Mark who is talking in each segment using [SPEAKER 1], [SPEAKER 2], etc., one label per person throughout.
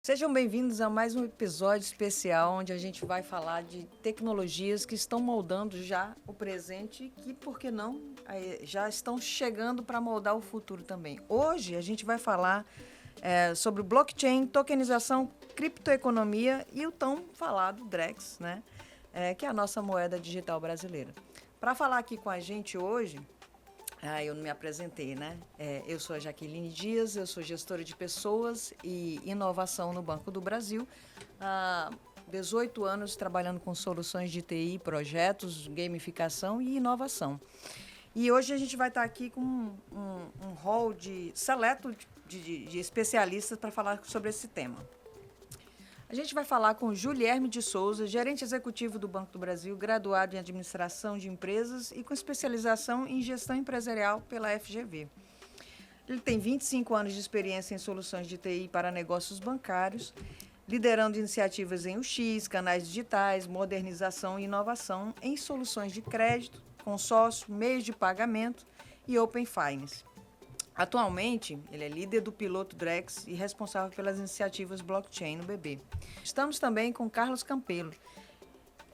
[SPEAKER 1] Sejam bem-vindos a mais um episódio especial onde a gente vai falar de tecnologias que estão moldando já o presente e, por que não, já estão chegando para moldar o futuro também. Hoje a gente vai falar sobre blockchain, tokenização, criptoeconomia e o tão falado Drex, né? Que é a nossa moeda digital brasileira. Para falar aqui com a gente hoje, eu não me apresentei, né? Eu sou a Jaqueline Dias, eu sou gestora de pessoas e inovação no Banco do Brasil. Há 18 anos trabalhando com soluções de TI, projetos, gamificação e inovação. E hoje a gente vai estar aqui com um hall seleto de especialistas para falar sobre esse tema. A gente vai falar com Julierme de Souza, gerente executivo do Banco do Brasil, graduado em administração de empresas e com especialização em gestão empresarial pela FGV. Ele tem 25 anos de experiência em soluções de TI para negócios bancários, liderando iniciativas em UX, canais digitais, modernização e inovação em soluções de crédito, consórcio, meios de pagamento e Open Finance. Atualmente, ele é líder do piloto Drex e responsável pelas iniciativas blockchain no BB. Estamos também com Carlos Campelo,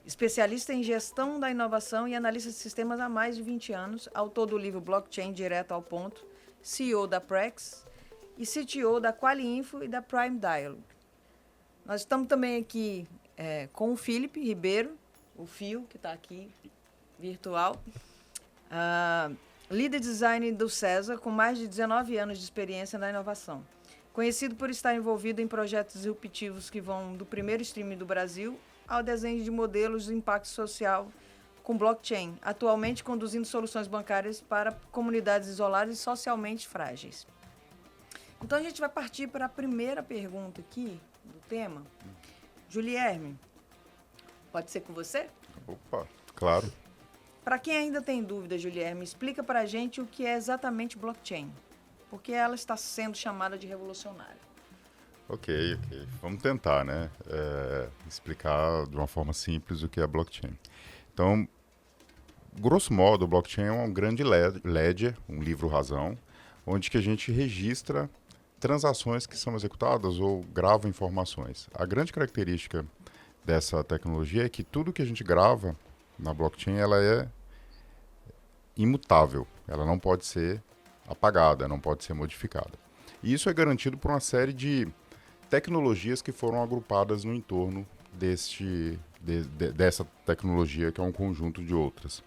[SPEAKER 1] especialista em gestão da inovação e analista de sistemas há mais de 20 anos, autor do livro Blockchain Direto ao Ponto, CEO da Prex e CTO da Qualiinfo e da Prime Dialogue. Nós estamos também aqui com o Felipe Ribeiro, o Fio, que está aqui, virtual. Líder design do César, com mais de 19 anos de experiência na inovação. Conhecido por estar envolvido em projetos disruptivos que vão do primeiro streaming do Brasil ao desenho de modelos de impacto social com blockchain, atualmente conduzindo soluções bancárias para comunidades isoladas e socialmente frágeis. Então a gente vai partir para a primeira pergunta aqui do tema. Julierme, pode ser com você?
[SPEAKER 2] Opa, claro.
[SPEAKER 1] Para quem ainda tem dúvida, Julierme, explica para a gente o que é exatamente blockchain. Porque ela está sendo chamada de revolucionária.
[SPEAKER 2] Ok. Vamos tentar, né? Explicar de uma forma simples o que é blockchain. Então, grosso modo, o blockchain é um grande ledger, um livro-razão, onde que a gente registra transações que são executadas ou grava informações. A grande característica dessa tecnologia é que tudo que a gente grava na blockchain, ela é imutável, ela não pode ser apagada, não pode ser modificada. E isso é garantido por uma série de tecnologias que foram agrupadas no entorno dessa tecnologia, que é um conjunto de outras.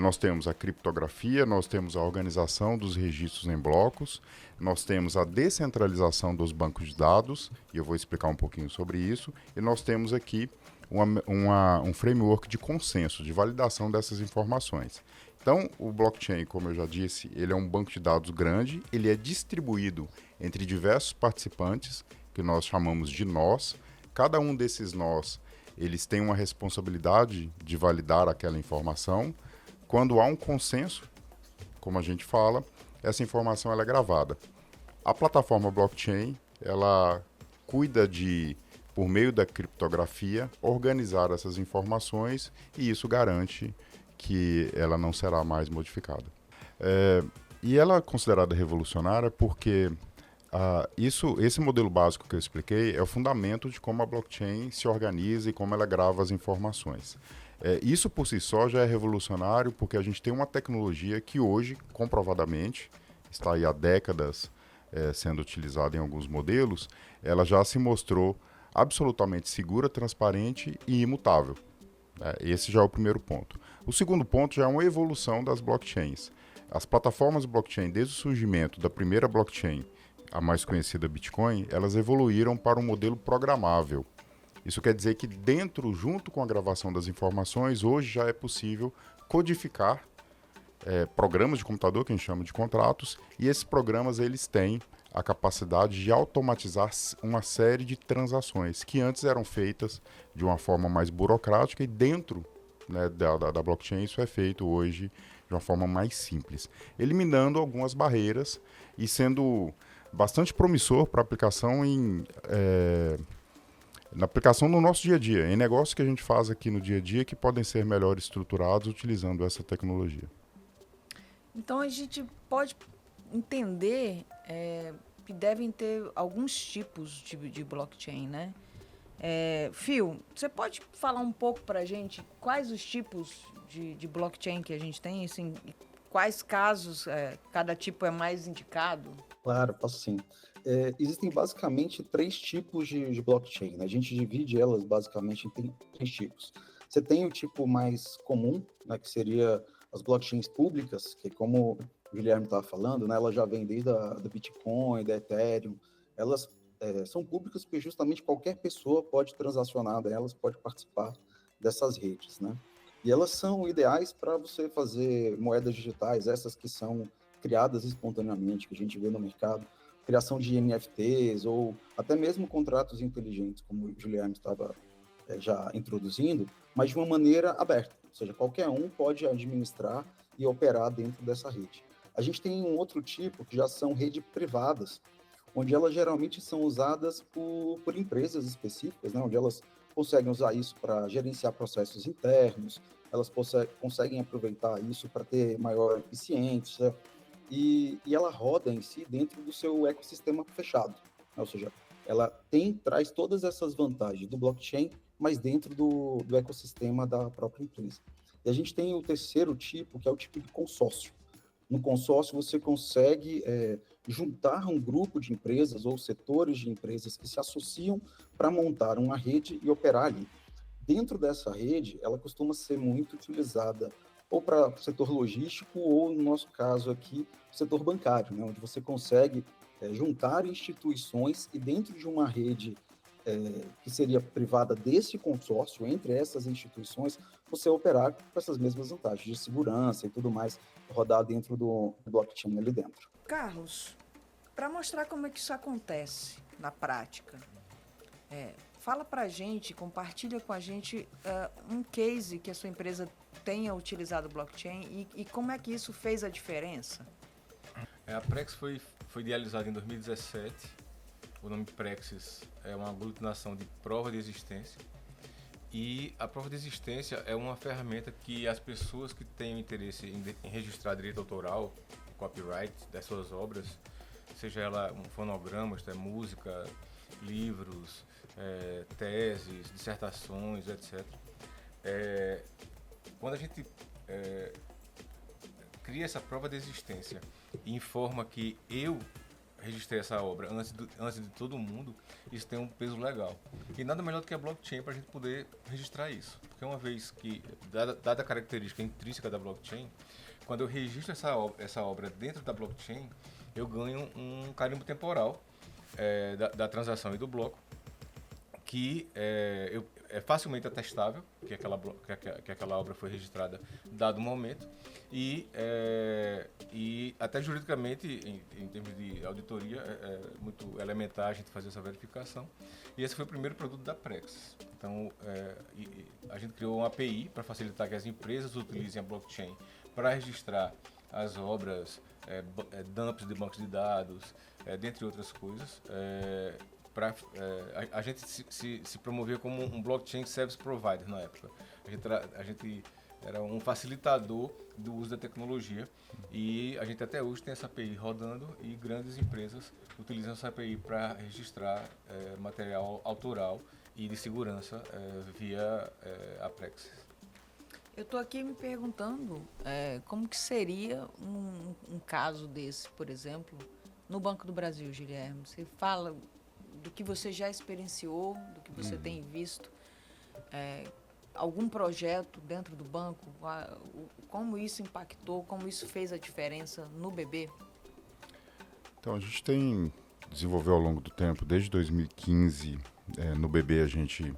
[SPEAKER 2] Nós temos a criptografia, nós temos a organização dos registros em blocos, nós temos a descentralização dos bancos de dados, e eu vou explicar um pouquinho sobre isso, e nós temos aqui um framework de consenso, de validação dessas informações. Então, o blockchain, como eu já disse, ele é um banco de dados grande, ele é distribuído entre diversos participantes, que nós chamamos de nós. Cada um desses nós, eles têm uma responsabilidade de validar aquela informação. Quando há um consenso, como a gente fala, essa informação ela é gravada. A plataforma blockchain, ela cuida de, por meio da criptografia, organizar essas informações e isso garante que ela não será mais modificada. E ela é considerada revolucionária porque esse modelo básico que eu expliquei é o fundamento de como a blockchain se organiza e como ela grava as informações. Isso por si só já é revolucionário porque a gente tem uma tecnologia que hoje, comprovadamente, está aí há décadas sendo utilizada em alguns modelos, ela já se mostrou absolutamente segura, transparente e imutável. Esse já é o primeiro ponto. O segundo ponto já é uma evolução das blockchains. As plataformas blockchain, desde o surgimento da primeira blockchain, a mais conhecida Bitcoin, elas evoluíram para um modelo programável. Isso quer dizer que junto com a gravação das informações, hoje já é possível codificar programas de computador, que a gente chama de contratos, e esses programas eles têm a capacidade de automatizar uma série de transações que antes eram feitas de uma forma mais burocrática e dentro, né, da blockchain isso é feito hoje de uma forma mais simples, eliminando algumas barreiras e sendo bastante promissor para aplicação na aplicação no nosso dia a dia, em negócios que a gente faz aqui no dia a dia que podem ser melhor estruturados utilizando essa tecnologia.
[SPEAKER 1] Então a gente pode entender que devem ter alguns tipos de blockchain, né? Phil, você pode falar um pouco para a gente quais os tipos de blockchain que a gente tem, assim, e quais casos cada tipo é mais indicado?
[SPEAKER 3] Claro, posso sim. Existem basicamente três tipos de blockchain, né? A gente divide elas basicamente em três tipos. Você tem o tipo mais comum, né, que seria as blockchains públicas, que como o Guilherme estava falando, né, ela já vem desde do Bitcoin, da Ethereum. Elas são públicas porque justamente qualquer pessoa pode transacionar delas, pode participar dessas redes, né? E elas são ideais para você fazer moedas digitais, essas que são criadas espontaneamente, que a gente vê no mercado, criação de NFTs ou até mesmo contratos inteligentes, como o Guilherme estava já introduzindo, mas de uma maneira aberta, ou seja, qualquer um pode administrar e operar dentro dessa rede. A gente tem um outro tipo que já são redes privadas, onde elas geralmente são usadas por empresas específicas, né, onde elas conseguem usar isso para gerenciar processos internos, elas conseguem aproveitar isso para ter maior eficiência, e ela roda em si dentro do seu ecossistema fechado, né? Ou seja, ela traz todas essas vantagens do blockchain, mas dentro do ecossistema da própria empresa. E a gente tem o terceiro tipo, que é o tipo de consórcio. No consórcio, você consegue juntar um grupo de empresas ou setores de empresas que se associam para montar uma rede e operar ali. Dentro dessa rede, ela costuma ser muito utilizada ou para o setor logístico ou, no nosso caso aqui, o setor bancário, né, onde você consegue juntar instituições e dentro de uma rede que seria privada desse consórcio, entre essas instituições, você operar com essas mesmas vantagens de segurança e tudo mais, rodar dentro do blockchain ali dentro.
[SPEAKER 1] Carlos, para mostrar como é que isso acontece na prática, fala para a gente, compartilha com a gente um case que a sua empresa tenha utilizado blockchain e como é que isso fez a diferença?
[SPEAKER 4] A Prex foi idealizada em 2017. O nome Prexis é uma aglutinação de prova de existência. E a prova de existência é uma ferramenta que as pessoas que têm interesse em registrar direito autoral, copyright das suas obras, seja ela um fonograma, música, livros, teses, dissertações, etc. Quando a gente cria essa prova de existência e informa que eu registrei essa obra antes de todo mundo, isso tem um peso legal. E nada melhor do que a blockchain para a gente poder registrar isso. Porque uma vez que, dada a característica intrínseca da blockchain, quando eu registro essa obra dentro da blockchain, eu ganho um carimbo temporal da transação e do bloco, que é facilmente atestável que aquela obra foi registrada dado o momento e até juridicamente, em termos de auditoria, é muito elementar a gente fazer essa verificação. E esse foi o primeiro produto da Prex. Então, a gente criou uma API para facilitar que as empresas utilizem a blockchain para registrar as obras, dumps de bancos de dados, dentre outras coisas. A gente se promovia como um blockchain service provider na época. A gente era um facilitador do uso da tecnologia e a gente até hoje tem essa API rodando e grandes empresas utilizam essa API para registrar material autoral e de segurança via a Prex.
[SPEAKER 1] Eu estou aqui me perguntando como que seria um caso desse, por exemplo, no Banco do Brasil, Guilherme. Você fala do que você já experienciou, do que você tem visto, algum projeto dentro do banco, como isso impactou, como isso fez a diferença no BB?
[SPEAKER 2] Então, a gente tem desenvolveu ao longo do tempo, desde 2015, no BB a gente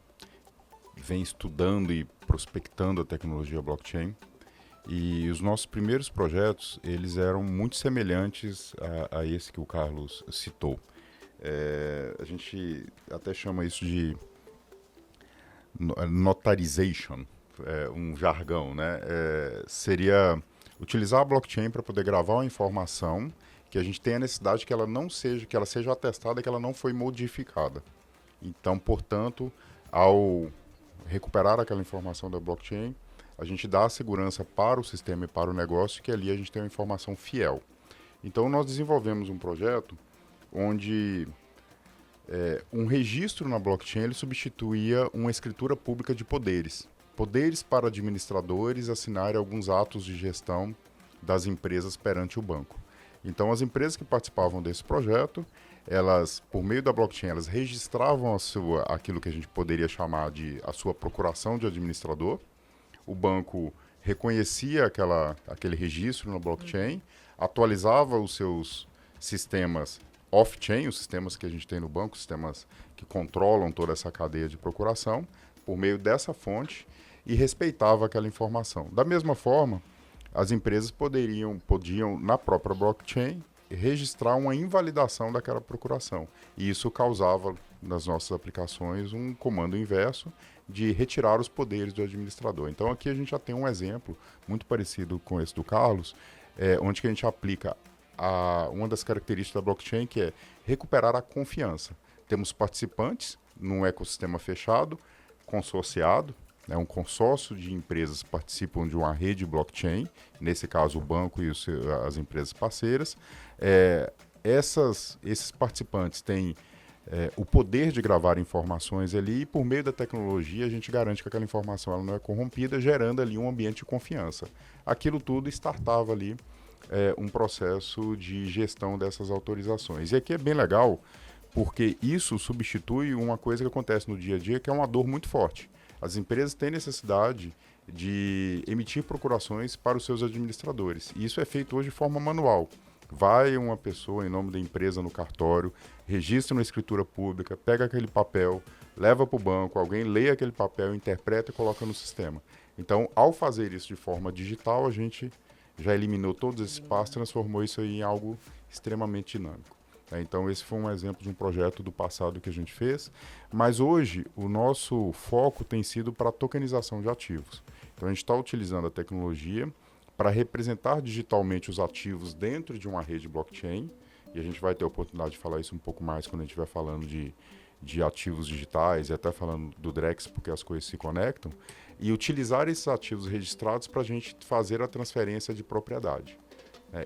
[SPEAKER 2] vem estudando e prospectando a tecnologia blockchain. E os nossos primeiros projetos, eles eram muito semelhantes a esse que o Carlos citou. A gente até chama isso de notarization, um jargão, né? Seria utilizar a blockchain para poder gravar uma informação que a gente tem a necessidade que ela seja atestada, que ela não foi modificada. Então, portanto, ao recuperar aquela informação da blockchain, a gente dá a segurança para o sistema e para o negócio, que ali a gente tem uma informação fiel. Então, nós desenvolvemos um projeto onde um registro na blockchain ele substituía uma escritura pública de poderes. Poderes para administradores assinarem alguns atos de gestão das empresas perante o banco. Então, as empresas que participavam desse projeto, elas, por meio da blockchain, elas registravam aquilo que a gente poderia chamar de a sua procuração de administrador. O banco reconhecia aquele registro na blockchain, atualizava os seus sistemas off-chain, os sistemas que a gente tem no banco, sistemas que controlam toda essa cadeia de procuração, por meio dessa fonte, e respeitava aquela informação. Da mesma forma, as empresas podiam, na própria blockchain, registrar uma invalidação daquela procuração. E isso causava, nas nossas aplicações, um comando inverso de retirar os poderes do administrador. Então, aqui a gente já tem um exemplo muito parecido com esse do Carlos, onde que a gente aplica uma das características da blockchain, que é recuperar a confiança. Temos participantes num ecossistema fechado, consorciado, um consórcio de empresas participam de uma rede blockchain, nesse caso o banco e as empresas parceiras. Esses participantes têm o poder de gravar informações ali e por meio da tecnologia a gente garante que aquela informação ela não é corrompida, gerando ali um ambiente de confiança. Aquilo tudo startava ali um processo de gestão dessas autorizações. E aqui é bem legal porque isso substitui uma coisa que acontece no dia a dia, que é uma dor muito forte. As empresas têm necessidade de emitir procurações para os seus administradores. E isso é feito hoje de forma manual. Vai uma pessoa em nome da empresa no cartório, registra uma escritura pública, pega aquele papel, leva para o banco, alguém lê aquele papel, interpreta e coloca no sistema. Então, ao fazer isso de forma digital, a gente já eliminou todos esses passos, transformou isso aí em algo extremamente dinâmico. Então, esse foi um exemplo de um projeto do passado que a gente fez, mas hoje o nosso foco tem sido para a tokenização de ativos. Então, a gente está utilizando a tecnologia para representar digitalmente os ativos dentro de uma rede blockchain, e a gente vai ter a oportunidade de falar isso um pouco mais quando a gente estiver falando de ativos digitais e até falando do Drex, porque as coisas se conectam, e utilizar esses ativos registrados para a gente fazer a transferência de propriedade.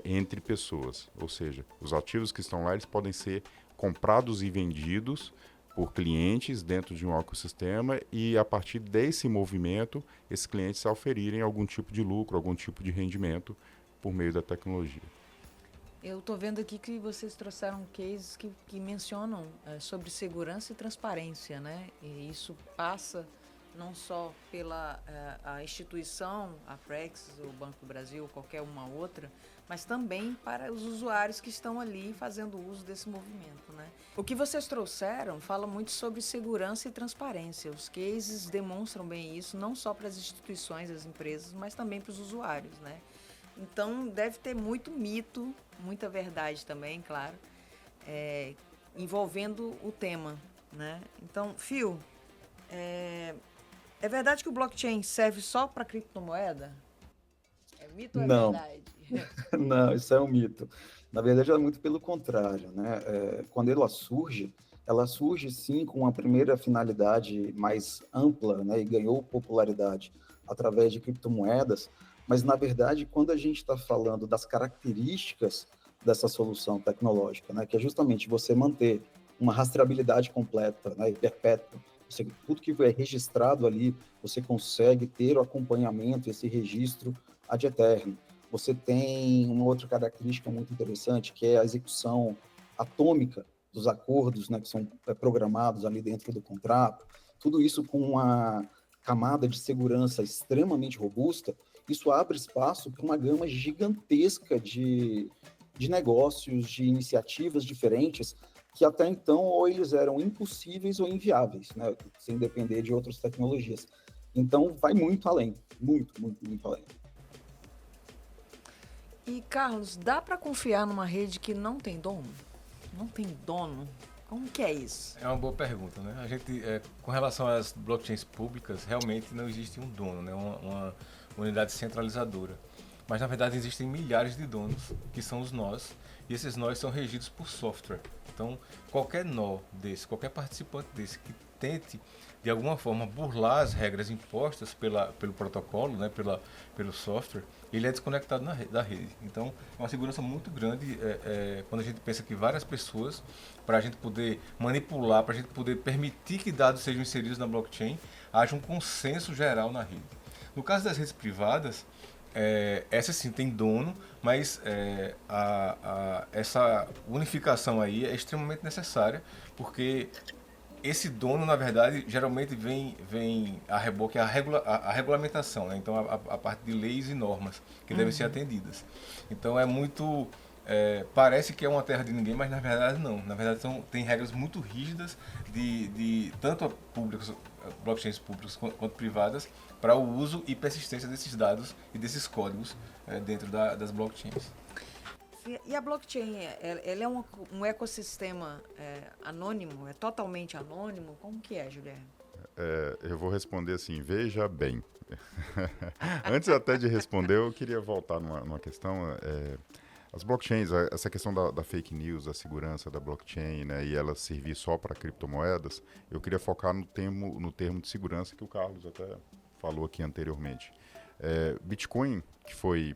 [SPEAKER 2] Entre pessoas, ou seja, os ativos que estão lá eles podem ser comprados e vendidos por clientes dentro de um ecossistema e a partir desse movimento esses clientes oferirem algum tipo de lucro, algum tipo de rendimento por meio da tecnologia.
[SPEAKER 1] Eu estou vendo aqui que vocês trouxeram cases que mencionam sobre segurança e transparência, né? E isso passa não só pela a instituição, a Prex, o Banco do Brasil, qualquer uma outra, mas também para os usuários que estão ali fazendo uso desse movimento, né? O que vocês trouxeram fala muito sobre segurança e transparência. Os cases demonstram bem isso, não só para as instituições, as empresas, mas também para os usuários, né? Então, deve ter muito mito, muita verdade também, claro, envolvendo o tema, né? Então, Phil, é verdade que o blockchain serve só para criptomoeda? É mito ou é
[SPEAKER 3] Não.
[SPEAKER 1] verdade?
[SPEAKER 3] Não, isso é um mito. Na verdade, é muito pelo contrário, né? Quando ela surge sim com uma primeira finalidade mais ampla, né? E ganhou popularidade através de criptomoedas, mas na verdade, quando a gente está falando das características dessa solução tecnológica, né? Que é justamente você manter uma rastreabilidade completa, né? E perpétua, tudo que é registrado ali, você consegue ter o acompanhamento, esse registro ad eterno. Você tem uma outra característica muito interessante, que é a execução atômica dos acordos, né, que são programados ali dentro do contrato. Tudo isso com uma camada de segurança extremamente robusta, isso abre espaço para uma gama gigantesca de negócios, de iniciativas diferentes, que até então ou eles eram impossíveis ou inviáveis, né, sem depender de outras tecnologias. Então, vai muito além, muito, muito, muito além.
[SPEAKER 1] E, Carlos, dá para confiar numa rede que não tem dono? Não tem dono? Como que é isso?
[SPEAKER 4] É uma boa pergunta, né? A gente, com relação às blockchains públicas, realmente não existe um dono, né? Uma unidade centralizadora. Mas, na verdade, existem milhares de donos, que são os nós, e esses nós são regidos por software. Então, qualquer nó desse, qualquer participante desse que tente, de alguma forma, burlar as regras impostas pelo protocolo, né, pelo software, ele é desconectado da rede. Então, é uma segurança muito grande quando a gente pensa que várias pessoas, para a gente poder manipular, para a gente poder permitir que dados sejam inseridos na blockchain, haja um consenso geral na rede. No caso das redes privadas, essa sim tem dono, mas essa unificação aí é extremamente necessária, porque esse dono, na verdade, geralmente vem a reboque a regulamentação, né? Então a parte de leis e normas que devem ser atendidas. Então é muito... parece que é uma terra de ninguém, mas na verdade não. Na verdade tem regras muito rígidas de tanto blockchains públicas quanto privadas para o uso e persistência desses dados e desses códigos dentro das blockchains.
[SPEAKER 1] E a blockchain, ela é um ecossistema anônimo? É totalmente anônimo? Como que é, Guilherme?
[SPEAKER 2] Eu vou responder assim, veja bem. Antes até de responder, eu queria voltar numa questão. As blockchains, essa questão da fake news, da segurança da blockchain, né, e ela servir só para criptomoedas, eu queria focar no termo de segurança que o Carlos até falou aqui anteriormente. Bitcoin, que foi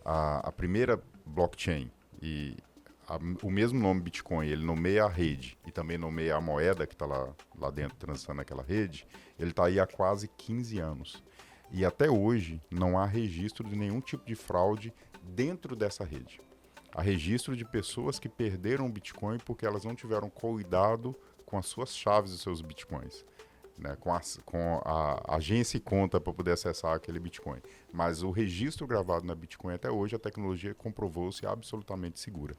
[SPEAKER 2] a primeira blockchain, e o mesmo nome Bitcoin, ele nomeia a rede e também nomeia a moeda que está lá dentro transitando naquela rede, ele está aí há quase 15 anos. E até hoje não há registro de nenhum tipo de fraude dentro dessa rede. Há registro de pessoas que perderam o Bitcoin porque elas não tiveram cuidado com as suas chaves dos seus Bitcoins, né, com a agência e conta para poder acessar aquele Bitcoin. Mas o registro gravado na Bitcoin até hoje, a tecnologia comprovou-se absolutamente segura.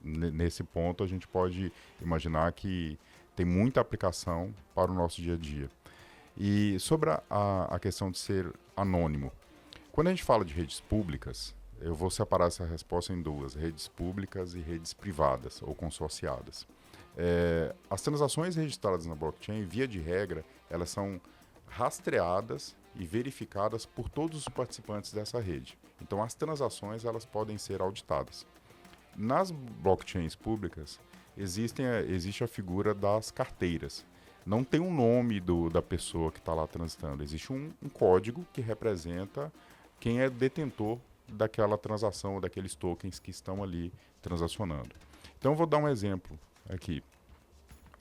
[SPEAKER 2] Nesse ponto, a gente pode imaginar que tem muita aplicação para o nosso dia a dia. E sobre a questão de ser anônimo, quando a gente fala de redes públicas, eu vou separar essa resposta em duas, redes públicas e redes privadas ou consorciadas. As transações registradas na blockchain, via de regra, elas são rastreadas e verificadas por todos os participantes dessa rede. Então, as transações elas podem ser auditadas. Nas blockchains públicas, existe a figura das carteiras. Não tem um nome da pessoa que está lá transitando. Existe um código que representa quem é detentor daquela transação, ou daqueles tokens que estão ali transacionando. Então, eu vou dar um exemplo aqui.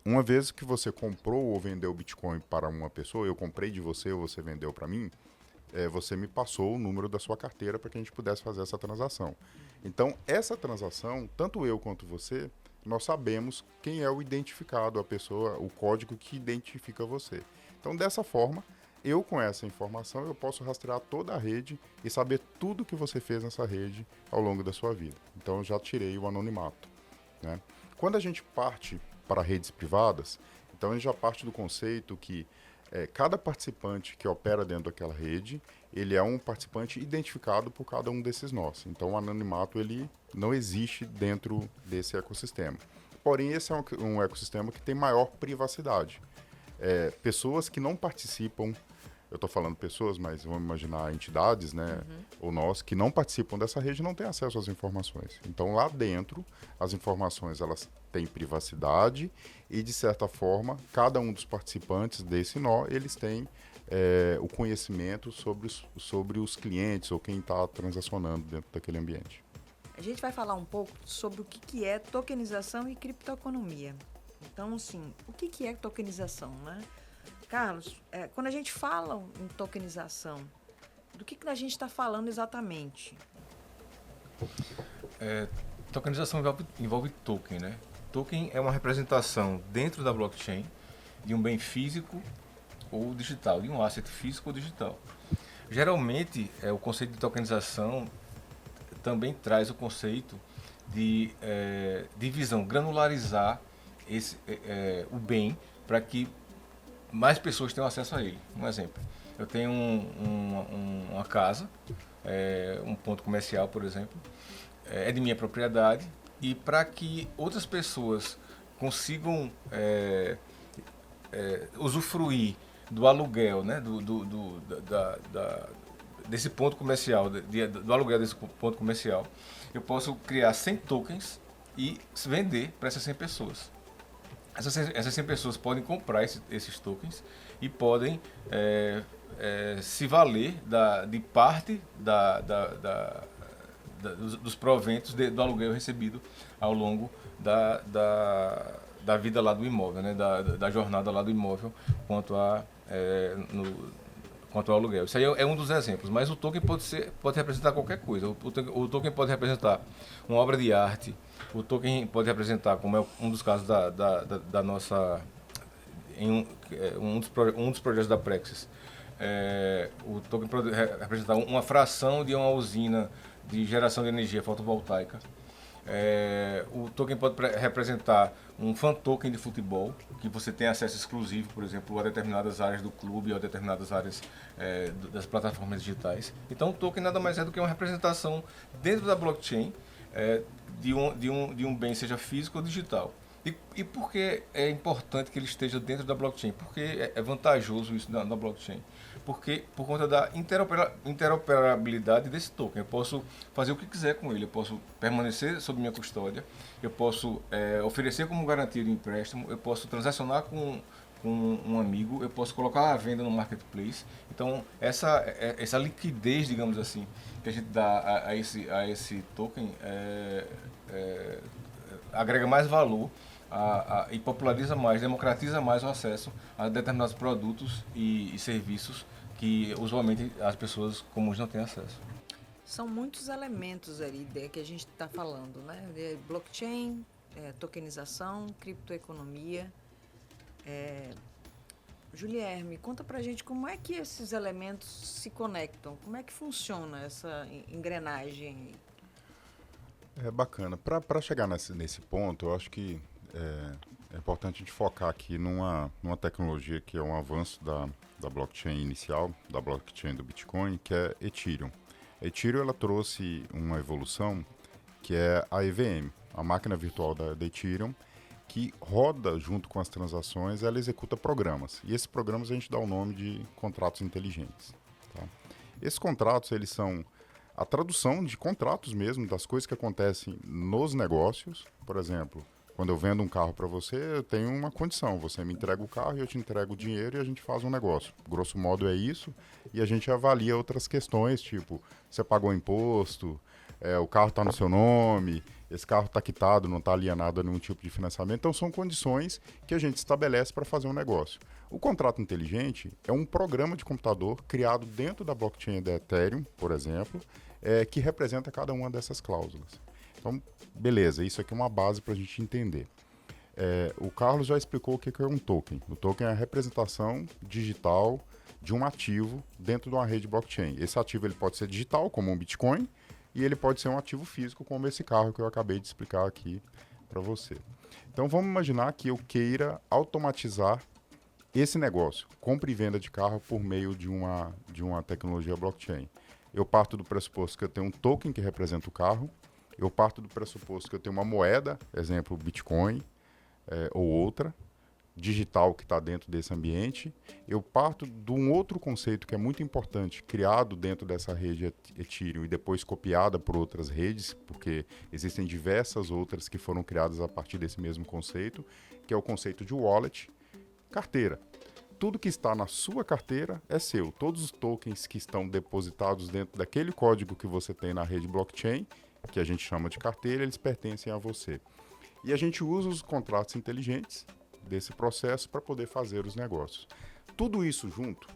[SPEAKER 2] Uma vez que você comprou ou vendeu Bitcoin para uma pessoa, eu comprei de você ou você vendeu para mim, você me passou o número da sua carteira para que a gente pudesse fazer essa transação. Então, essa transação, tanto eu quanto você, nós sabemos quem é o identificado, a pessoa, o código que identifica você. Então, dessa forma, eu com essa informação, eu posso rastrear toda a rede e saber tudo que você fez nessa rede ao longo da sua vida. Então, eu já tirei o anonimato, né? Quando a gente parte para redes privadas, então a gente já parte do conceito que cada participante que opera dentro daquela rede, ele é um participante identificado por cada um desses nós. Então o anonimato ele não existe dentro desse ecossistema. Porém, esse é um ecossistema que tem maior privacidade. Pessoas que não participam, eu estou falando pessoas, mas vamos imaginar entidades, né, ou nós, que não participam dessa rede não têm acesso às informações. Então, lá dentro, as informações elas têm privacidade e, de certa forma, cada um dos participantes desse nó, eles têm o conhecimento sobre os clientes ou quem está transacionando dentro daquele ambiente.
[SPEAKER 1] A gente vai falar um pouco sobre o que é tokenização e criptoeconomia. Então, assim, o que é tokenização, né? Carlos, quando a gente fala em tokenização, do que a gente está falando exatamente?
[SPEAKER 4] Tokenização envolve token, né? Token é uma representação dentro da blockchain de um bem físico ou digital, de um asset físico ou digital. Geralmente, o conceito de tokenização também traz o conceito de divisão, granularizar o bem para que mais pessoas tenham acesso a ele. Um exemplo, eu tenho uma casa, um ponto comercial, por exemplo, é de minha propriedade, e para que outras pessoas consigam usufruir do aluguel, né, desse ponto comercial, do aluguel desse ponto comercial, eu posso criar 100 tokens e vender para essas 100 pessoas. essas 100 pessoas podem comprar esses tokens e podem se valer de parte dos proventos do aluguel recebido ao longo da vida lá do imóvel, né? Da jornada lá do imóvel quanto ao aluguel. Isso aí é um dos exemplos, mas o token pode representar qualquer coisa. O token pode representar uma obra de arte, o token pode representar, como é um dos casos da nossa... um dos projetos da Praxis. O token pode representar uma fração de uma usina de geração de energia fotovoltaica. O token pode representar um fan token de futebol, que você tem acesso exclusivo, por exemplo, a determinadas áreas do clube ou a determinadas áreas das plataformas digitais. Então, o token nada mais é do que uma representação dentro da blockchain de um bem, seja físico ou digital. E por que é importante que ele esteja dentro da blockchain? Porque é vantajoso isso na blockchain? Porque por conta da interoperabilidade desse token. Eu posso fazer o que quiser com ele, eu posso permanecer sob minha custódia, eu posso oferecer como garantia de empréstimo, eu posso transacionar com um amigo, eu posso colocar à venda no marketplace. Então, essa liquidez, digamos assim, que a gente dá a esse token agrega mais valor e populariza mais, democratiza mais o acesso a determinados produtos e serviços que usualmente as pessoas comuns não têm acesso.
[SPEAKER 1] São muitos elementos ali que a gente está falando, né? Blockchain, tokenização, criptoeconomia. Julierme, conta pra gente como é que esses elementos se conectam, como é que funciona essa engrenagem?
[SPEAKER 2] É bacana. Para chegar nesse ponto, eu acho que é importante a gente focar aqui numa tecnologia que é um avanço da blockchain inicial, da blockchain do Bitcoin, que é Ethereum. A Ethereum ela trouxe uma evolução que é a EVM, a máquina virtual da Ethereum, que roda junto com as transações, ela executa programas. E esses programas a gente dá o nome de contratos inteligentes. Tá? Esses contratos, eles são a tradução de contratos mesmo, das coisas que acontecem nos negócios. Por exemplo, quando eu vendo um carro para você, eu tenho uma condição. Você me entrega o carro e eu te entrego o dinheiro e a gente faz um negócio. Grosso modo é isso. E a gente avalia outras questões, tipo, você pagou imposto, o carro está no seu nome, esse carro está quitado, não está alienado a nenhum tipo de financiamento. Então, são condições que a gente estabelece para fazer um negócio. O contrato inteligente é um programa de computador criado dentro da blockchain da Ethereum, por exemplo, que representa cada uma dessas cláusulas. Então, beleza, isso aqui é uma base para a gente entender. O Carlos já explicou o que é um token. O token é a representação digital de um ativo dentro de uma rede blockchain. Esse ativo ele pode ser digital, como um Bitcoin, e ele pode ser um ativo físico, como esse carro que eu acabei de explicar aqui para você. Então, vamos imaginar que eu queira automatizar esse negócio, compra e venda de carro por meio de uma tecnologia blockchain. Eu parto do pressuposto que eu tenho um token que representa o carro, eu parto do pressuposto que eu tenho uma moeda, exemplo, Bitcoin ou outra, digital que está dentro desse ambiente. Eu parto de um outro conceito que é muito importante, criado dentro dessa rede Ethereum e depois copiada por outras redes, porque existem diversas outras que foram criadas a partir desse mesmo conceito, que é o conceito de wallet, carteira. Tudo que está na sua carteira é seu. Todos os tokens que estão depositados dentro daquele código que você tem na rede blockchain, que a gente chama de carteira, eles pertencem a você. E a gente usa os contratos inteligentes desse processo para poder fazer os negócios. Tudo isso junto,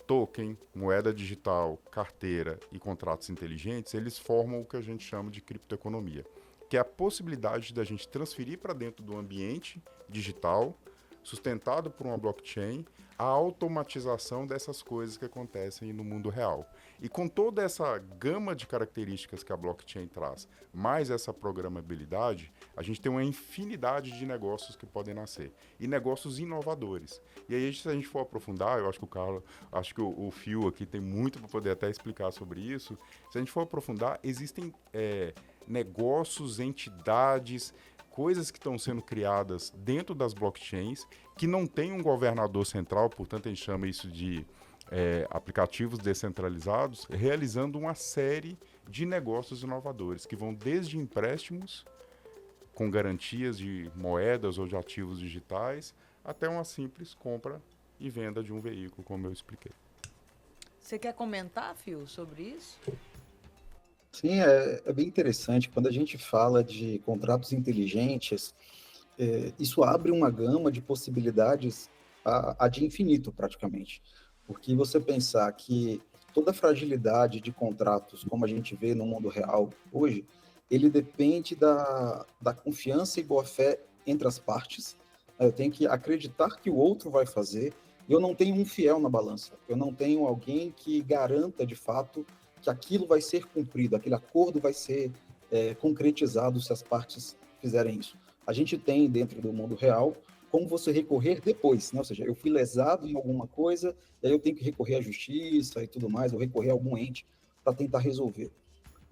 [SPEAKER 2] token, moeda digital, carteira e contratos inteligentes, eles formam o que a gente chama de criptoeconomia, que é a possibilidade da gente transferir para dentro do ambiente digital, sustentado por uma blockchain, a automatização dessas coisas que acontecem no mundo real. E com toda essa gama de características que a blockchain traz, mais essa programabilidade, a gente tem uma infinidade de negócios que podem nascer. E negócios inovadores. E aí, se a gente for aprofundar, eu acho que o Carlos, acho que o Phil aqui tem muito para poder até explicar sobre isso. Se a gente for aprofundar, existem negócios, entidades, coisas que estão sendo criadas dentro das blockchains que não tem um governador central, portanto a gente chama isso de aplicativos descentralizados, realizando uma série de negócios inovadores que vão desde empréstimos com garantias de moedas ou de ativos digitais, até uma simples compra e venda de um veículo, como eu expliquei.
[SPEAKER 1] Você quer comentar, Phil, sobre isso?
[SPEAKER 3] Sim, é bem interessante. Quando a gente fala de contratos inteligentes, isso abre uma gama de possibilidades a de infinito, praticamente. Porque você pensar que toda a fragilidade de contratos, como a gente vê no mundo real hoje, ele depende da confiança e boa-fé entre as partes. Eu tenho que acreditar que o outro vai fazer. Eu não tenho um fiel na balança. Eu não tenho alguém que garanta, de fato, que aquilo vai ser cumprido, aquele acordo vai ser concretizado se as partes fizerem isso. A gente tem dentro do mundo real como você recorrer depois, né? Ou seja, eu fui lesado em alguma coisa, e aí eu tenho que recorrer à justiça e tudo mais, ou recorrer a algum ente para tentar resolver.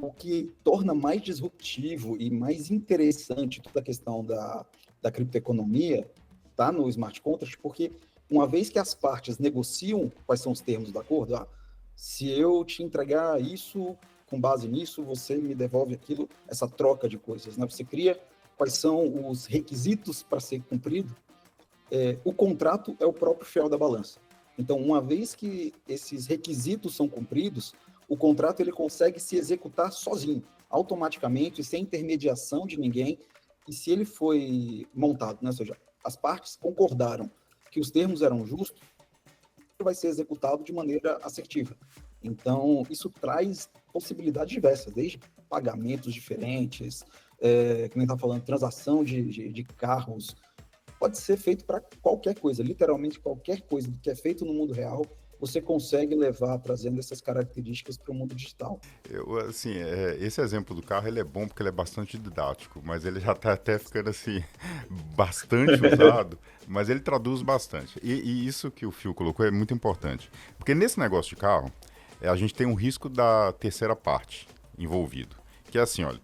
[SPEAKER 3] O que torna mais disruptivo e mais interessante toda a questão da criptoeconomia está no smart contract, porque uma vez que as partes negociam quais são os termos do acordo, se eu te entregar isso, com base nisso, você me devolve aquilo, essa troca de coisas, né? Você cria quais são os requisitos para ser cumprido. O contrato é o próprio fiel da balança. Então, uma vez que esses requisitos são cumpridos, o contrato ele consegue se executar sozinho, automaticamente, sem intermediação de ninguém. E se ele foi montado, né? Ou seja, as partes concordaram que os termos eram justos, vai ser executado de maneira assertiva. Então, isso traz possibilidades diversas, desde pagamentos diferentes, como está falando, transação de carros, pode ser feito para qualquer coisa, literalmente qualquer coisa que é feito no mundo real, você consegue levar, trazendo essas características para o mundo digital.
[SPEAKER 2] Esse exemplo do carro, ele é bom porque ele é bastante didático, mas ele já está até ficando assim, bastante usado, mas ele traduz bastante. E isso que o Phil colocou é muito importante, porque nesse negócio de carro, a gente tem um risco da terceira parte envolvido, que é assim, olha,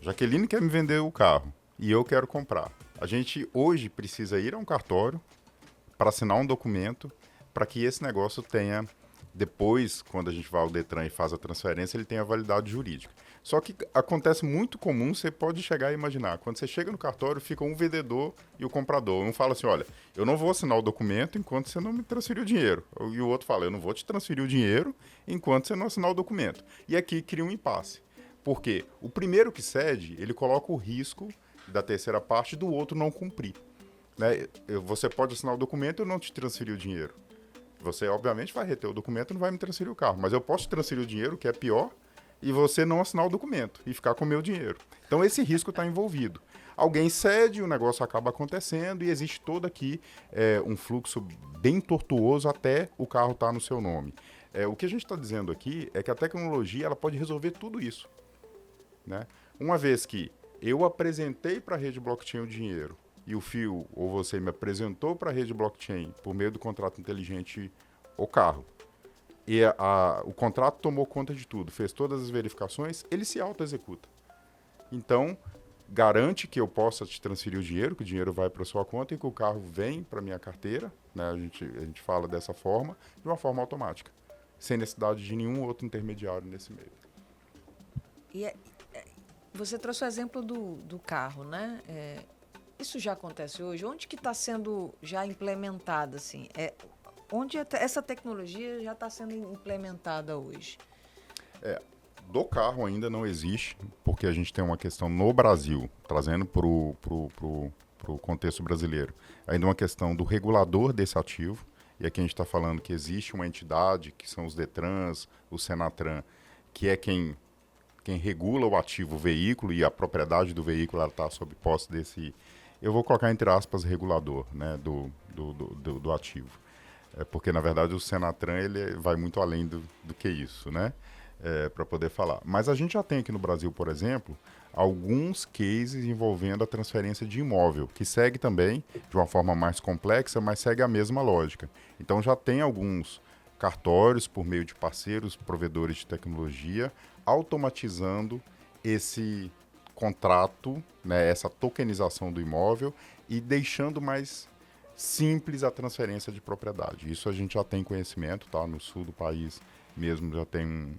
[SPEAKER 2] Jaqueline quer me vender o carro e eu quero comprar. A gente hoje precisa ir a um cartório para assinar um documento para que esse negócio tenha, depois, quando a gente vai ao Detran e faz a transferência, ele tenha validade jurídica. Só que acontece muito comum, você pode chegar a imaginar, quando você chega no cartório, fica um vendedor e o comprador. Um fala assim, olha, eu não vou assinar o documento enquanto você não me transferir o dinheiro. E o outro fala, eu não vou te transferir o dinheiro enquanto você não assinar o documento. E aqui cria um impasse. Por quê? O primeiro que cede, ele coloca o risco da terceira parte do outro não cumprir. Né? Você pode assinar o documento e eu não te transferir o dinheiro. Você, obviamente, vai reter o documento e não vai me transferir o carro. Mas eu posso te transferir o dinheiro, que é pior, e você não assinar o documento e ficar com o meu dinheiro. Então, esse risco está envolvido. Alguém cede, o negócio acaba acontecendo e existe todo aqui um fluxo bem tortuoso até o carro estar no seu nome. O que a gente está dizendo aqui é que a tecnologia ela pode resolver tudo isso. Né? Uma vez que eu apresentei para a rede blockchain o dinheiro e o Phil ou você me apresentou para a rede blockchain por meio do contrato inteligente o carro, e o contrato tomou conta de tudo, fez todas as verificações, ele se auto-executa. Então, garante que eu possa te transferir o dinheiro, que o dinheiro vai para sua conta e que o carro vem para minha carteira, né? A gente fala dessa forma, de uma forma automática, sem necessidade de nenhum outro intermediário nesse meio.
[SPEAKER 1] E você trouxe o exemplo do carro, né? Isso já acontece hoje? Onde que está sendo já implementada, assim? Onde essa tecnologia já está sendo implementada hoje?
[SPEAKER 2] Do carro ainda não existe, porque a gente tem uma questão no Brasil, trazendo para o contexto brasileiro, ainda uma questão do regulador desse ativo, e aqui a gente está falando que existe uma entidade, que são os Detrans, o Senatran, que é quem regula o ativo, o veículo, e a propriedade do veículo está sob posse desse, eu vou colocar entre aspas, regulador, né, do ativo. Porque, na verdade, o Senatran ele vai muito além do que isso, né, para poder falar. Mas a gente já tem aqui no Brasil, por exemplo, alguns cases envolvendo a transferência de imóvel, que segue também de uma forma mais complexa, mas segue a mesma lógica. Então, já tem alguns cartórios, por meio de parceiros, provedores de tecnologia, automatizando esse contrato, né, essa tokenização do imóvel e deixando mais simples a transferência de propriedade. Isso a gente já tem conhecimento, tá? No sul do país mesmo já tem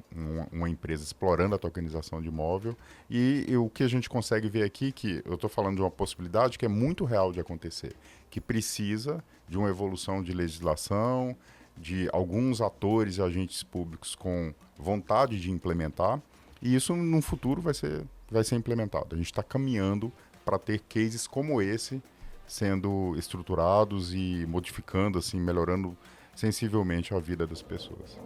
[SPEAKER 2] uma empresa explorando a tokenização de imóvel. E o que a gente consegue ver aqui, que eu estou falando de uma possibilidade que é muito real de acontecer, que precisa de uma evolução de legislação, de alguns atores e agentes públicos com vontade de implementar, e isso no futuro vai ser implementado. A gente está caminhando para ter cases como esse sendo estruturados e modificando, assim, melhorando sensivelmente a vida das pessoas.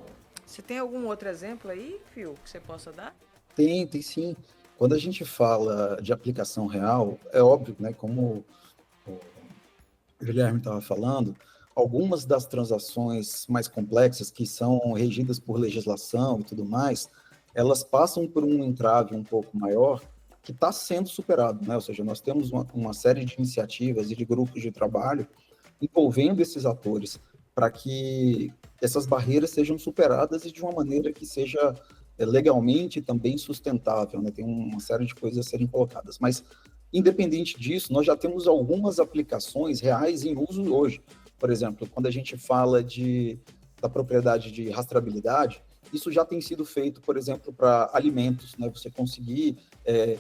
[SPEAKER 1] Você tem algum outro exemplo aí, Phil, que você possa dar?
[SPEAKER 3] Tem sim. Quando a gente fala de aplicação real, é óbvio, né, como o Guilherme estava falando, algumas das transações mais complexas, que são regidas por legislação e tudo mais, elas passam por um entrave um pouco maior, que está sendo superado, né? Ou seja, nós temos uma série de iniciativas e de grupos de trabalho envolvendo esses atores para que essas barreiras sejam superadas e de uma maneira que seja legalmente também sustentável, né? Tem uma série de coisas a serem colocadas, mas independente disso, nós já temos algumas aplicações reais em uso hoje. Por exemplo, quando a gente fala da propriedade de rastreabilidade, isso já tem sido feito, por exemplo, para alimentos, né? Você conseguir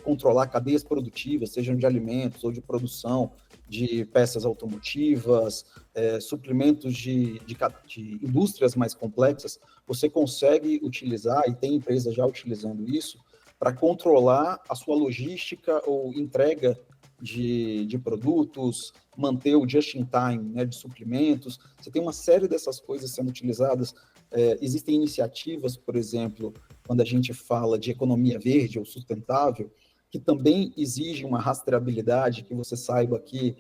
[SPEAKER 3] controlar cadeias produtivas, sejam de alimentos ou de produção de peças automotivas, suprimentos de indústrias mais complexas, você consegue utilizar, e tem empresas já utilizando isso, para controlar a sua logística ou entrega de produtos, manter o just-in-time, né, de suprimentos. Você tem uma série dessas coisas sendo utilizadas. Existem iniciativas, por exemplo, quando a gente fala de economia verde ou sustentável, que também exige uma rastreabilidade, que você saiba que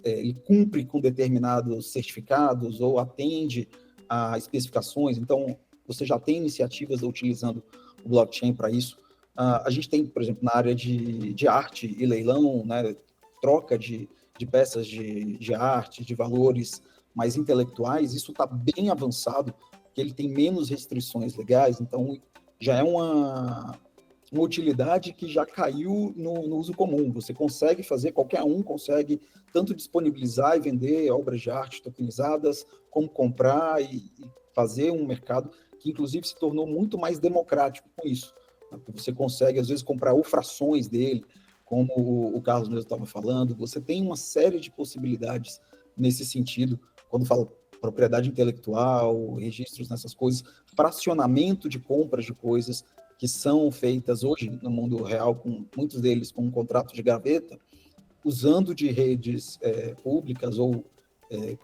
[SPEAKER 3] ele cumpre com determinados certificados ou atende a especificações. Então, você já tem iniciativas utilizando o blockchain para isso. A gente tem, por exemplo, na área de arte e leilão, né, troca de peças de arte, de valores mais intelectuais, isso está bem avançado, porque ele tem menos restrições legais, então já é uma utilidade que já caiu no uso comum. Você consegue fazer, qualquer um consegue tanto disponibilizar e vender obras de arte tokenizadas, como comprar e fazer um mercado que, inclusive, se tornou muito mais democrático com isso. Você consegue, às vezes, comprar ou frações dele, como o Carlos mesmo estava falando. Você tem uma série de possibilidades nesse sentido, quando fala propriedade intelectual, registros nessas coisas, fracionamento de compras de coisas que são feitas hoje no mundo real, com muitos deles com um contrato de gaveta, usando de redes públicas ou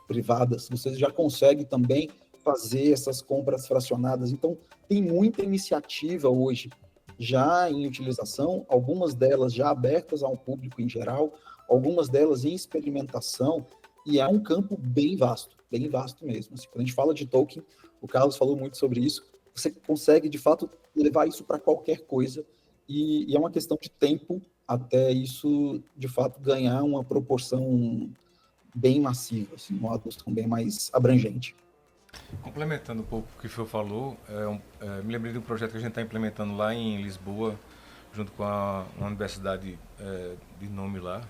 [SPEAKER 3] privadas, você já consegue também fazer essas compras fracionadas. Então, tem muita iniciativa hoje já em utilização, algumas delas já abertas ao público em geral, algumas delas em experimentação, e é um campo bem vasto mesmo. Assim, quando a gente fala de token, o Carlos falou muito sobre isso, você consegue, de fato, levar isso para qualquer coisa, e é uma questão de tempo até isso, de fato, ganhar uma proporção bem massiva, assim, uma adoção bem mais abrangente.
[SPEAKER 4] Complementando um pouco o que o Phil falou, me lembrei de um projeto que a gente está implementando lá em Lisboa, junto com uma universidade de nome lá,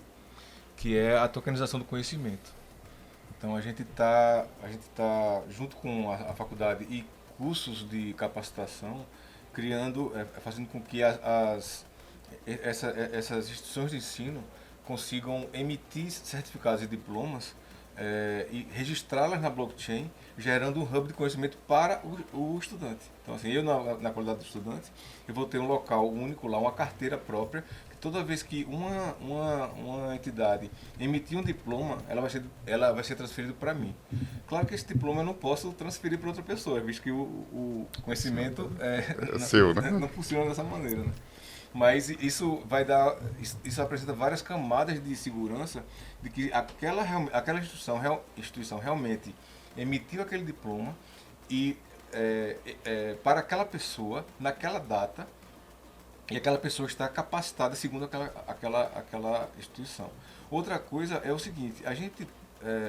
[SPEAKER 4] que é a tokenização do conhecimento. Então a gente tá junto com a faculdade e cursos de capacitação, fazendo com que essas instituições de ensino consigam emitir certificados e diplomas e registrá-las na blockchain, gerando um hub de conhecimento para o estudante. Então, assim, eu na qualidade do estudante, eu vou ter um local único lá, uma carteira própria, que toda vez que uma entidade emitir um diploma, ela vai ser transferido para mim. Claro que esse diploma eu não posso transferir para outra pessoa, visto que o conhecimento
[SPEAKER 2] seu, né?
[SPEAKER 4] não funciona dessa maneira, né? Mas isso apresenta várias camadas de segurança de que aquela instituição realmente emitiu aquele diploma e para aquela pessoa, naquela data, e aquela pessoa está capacitada segundo aquela instituição. Outra coisa é o seguinte,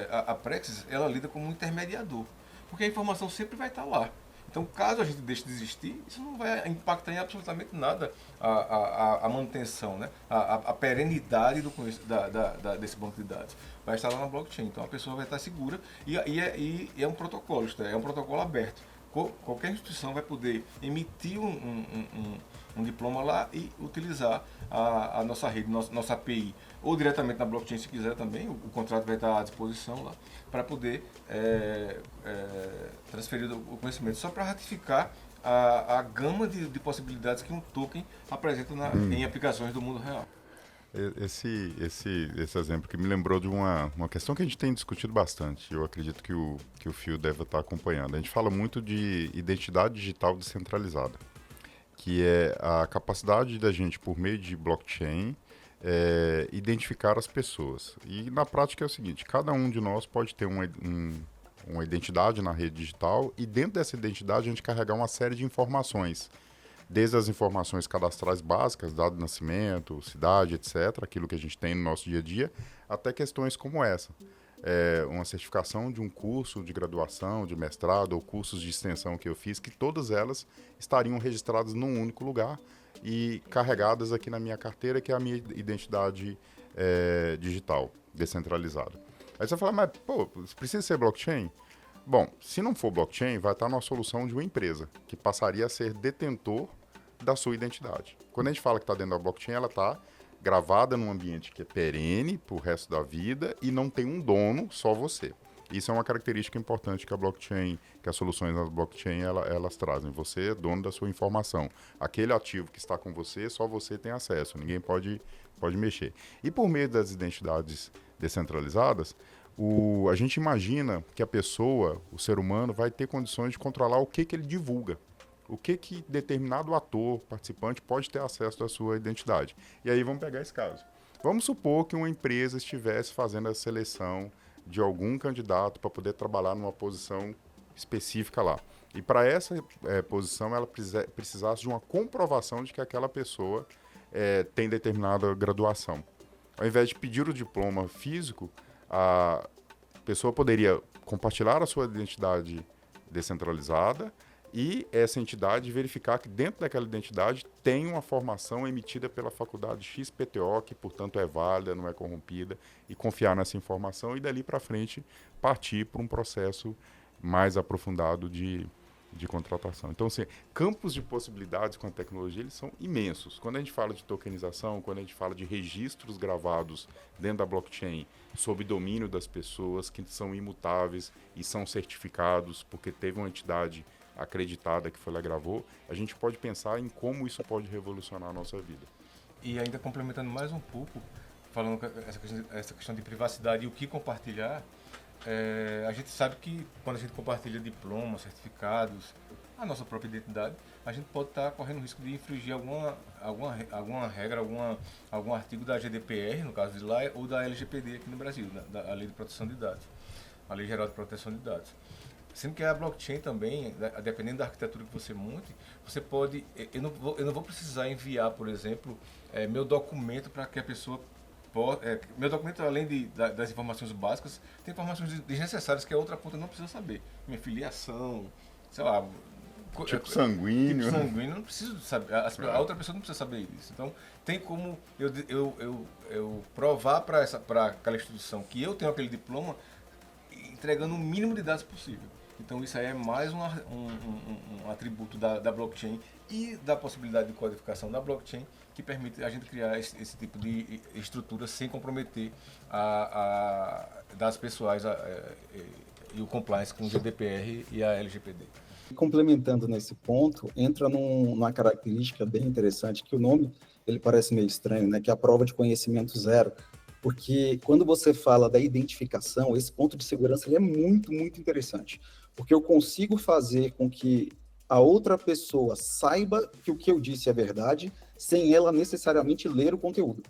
[SPEAKER 4] a Praxis, ela lida como um intermediador, porque a informação sempre vai estar lá. Então, caso a gente deixe de existir, isso não vai impactar em absolutamente nada a manutenção, né? a perenidade desse banco de dados. Vai estar lá na blockchain, então a pessoa vai estar segura e é um protocolo, é um protocolo aberto. qualquer instituição vai poder emitir um diploma lá e utilizar a nossa rede, nossa API, ou diretamente na blockchain se quiser também, o contrato vai estar à disposição lá, para poder transferir o conhecimento, só para ratificar a gama de possibilidades que um token apresenta em aplicações do mundo real.
[SPEAKER 2] Esse exemplo que me lembrou de uma questão que a gente tem discutido bastante. Eu acredito que o Fio deve estar acompanhando. A gente fala muito de identidade digital descentralizada, que é a capacidade da gente, por meio de blockchain, identificar as pessoas. E na prática é o seguinte, cada um de nós pode ter uma identidade na rede digital e dentro dessa identidade a gente carregar uma série de informações, desde as informações cadastrais básicas, dado de nascimento, cidade, etc., aquilo que a gente tem no nosso dia a dia, até questões como essa. Uma certificação de um curso de graduação, de mestrado ou cursos de extensão que eu fiz, que todas elas estariam registradas num único lugar e carregadas aqui na minha carteira, que é a minha identidade digital, descentralizada. Aí você fala, mas pô, precisa ser blockchain? Bom, se não for blockchain, vai estar na solução de uma empresa, que passaria a ser detentor da sua identidade. Quando a gente fala que está dentro da blockchain, ela está gravada num ambiente que é perene para o resto da vida e não tem um dono, só você. Isso é uma característica importante que a blockchain, que as soluções da blockchain, elas trazem. Você é dono da sua informação. Aquele ativo que está com você, só você tem acesso, ninguém pode mexer. E por meio das identidades descentralizadas, a gente imagina que a pessoa, o ser humano, vai ter condições de controlar o que ele divulga. O que determinado ator, participante, pode ter acesso da sua identidade. E aí vamos pegar esse caso. Vamos supor que uma empresa estivesse fazendo a seleção de algum candidato para poder trabalhar numa posição específica lá. E para essa posição ela precisasse de uma comprovação de que aquela pessoa tem determinada graduação. Ao invés de pedir o diploma físico, a pessoa poderia compartilhar a sua identidade descentralizada e essa entidade verificar que dentro daquela identidade tem uma formação emitida pela faculdade XPTO, que portanto é válida, não é corrompida, e confiar nessa informação e dali para frente partir para um processo mais aprofundado de contratação. Então, assim, campos de possibilidades com a tecnologia, eles são imensos. Quando a gente fala de tokenização, quando a gente fala de registros gravados dentro da blockchain sob domínio das pessoas que são imutáveis e são certificados porque teve uma entidade acreditada que foi lá e gravou, a gente pode pensar em como isso pode revolucionar a nossa vida.
[SPEAKER 4] E ainda complementando mais um pouco, falando essa questão de privacidade e o que compartilhar, a gente sabe que quando a gente compartilha diplomas, certificados, a nossa própria identidade, a gente pode estar correndo o risco de infringir alguma regra, algum artigo da GDPR, no caso de lá, ou da LGPD aqui no Brasil, da Lei de Proteção de Dados, a Lei Geral de Proteção de Dados. Sendo que a blockchain também, dependendo da arquitetura que você monte, você pode... Eu não vou precisar enviar, por exemplo, meu documento para que a pessoa... meu documento, além das informações básicas, tem informações desnecessárias que a outra ponta não precisa saber. Minha filiação, sei lá...
[SPEAKER 2] Tipo sanguíneo.
[SPEAKER 4] Tipo sanguíneo, não preciso saber. A outra pessoa não precisa saber isso. Então, tem como eu provar para aquela instituição que eu tenho aquele diploma entregando o mínimo de dados possível. Então isso aí é mais um atributo da blockchain e da possibilidade de codificação da blockchain que permite a gente criar esse tipo de estrutura sem comprometer dados pessoais e o compliance com o GDPR e a LGPD.
[SPEAKER 3] Complementando nesse ponto, entra numa característica bem interessante, que o nome ele parece meio estranho, né? Que é a prova de conhecimento zero. Porque quando você fala da identificação, esse ponto de segurança ele é muito, muito interessante. Porque eu consigo fazer com que a outra pessoa saiba que o que eu disse é verdade, sem ela necessariamente ler o conteúdo.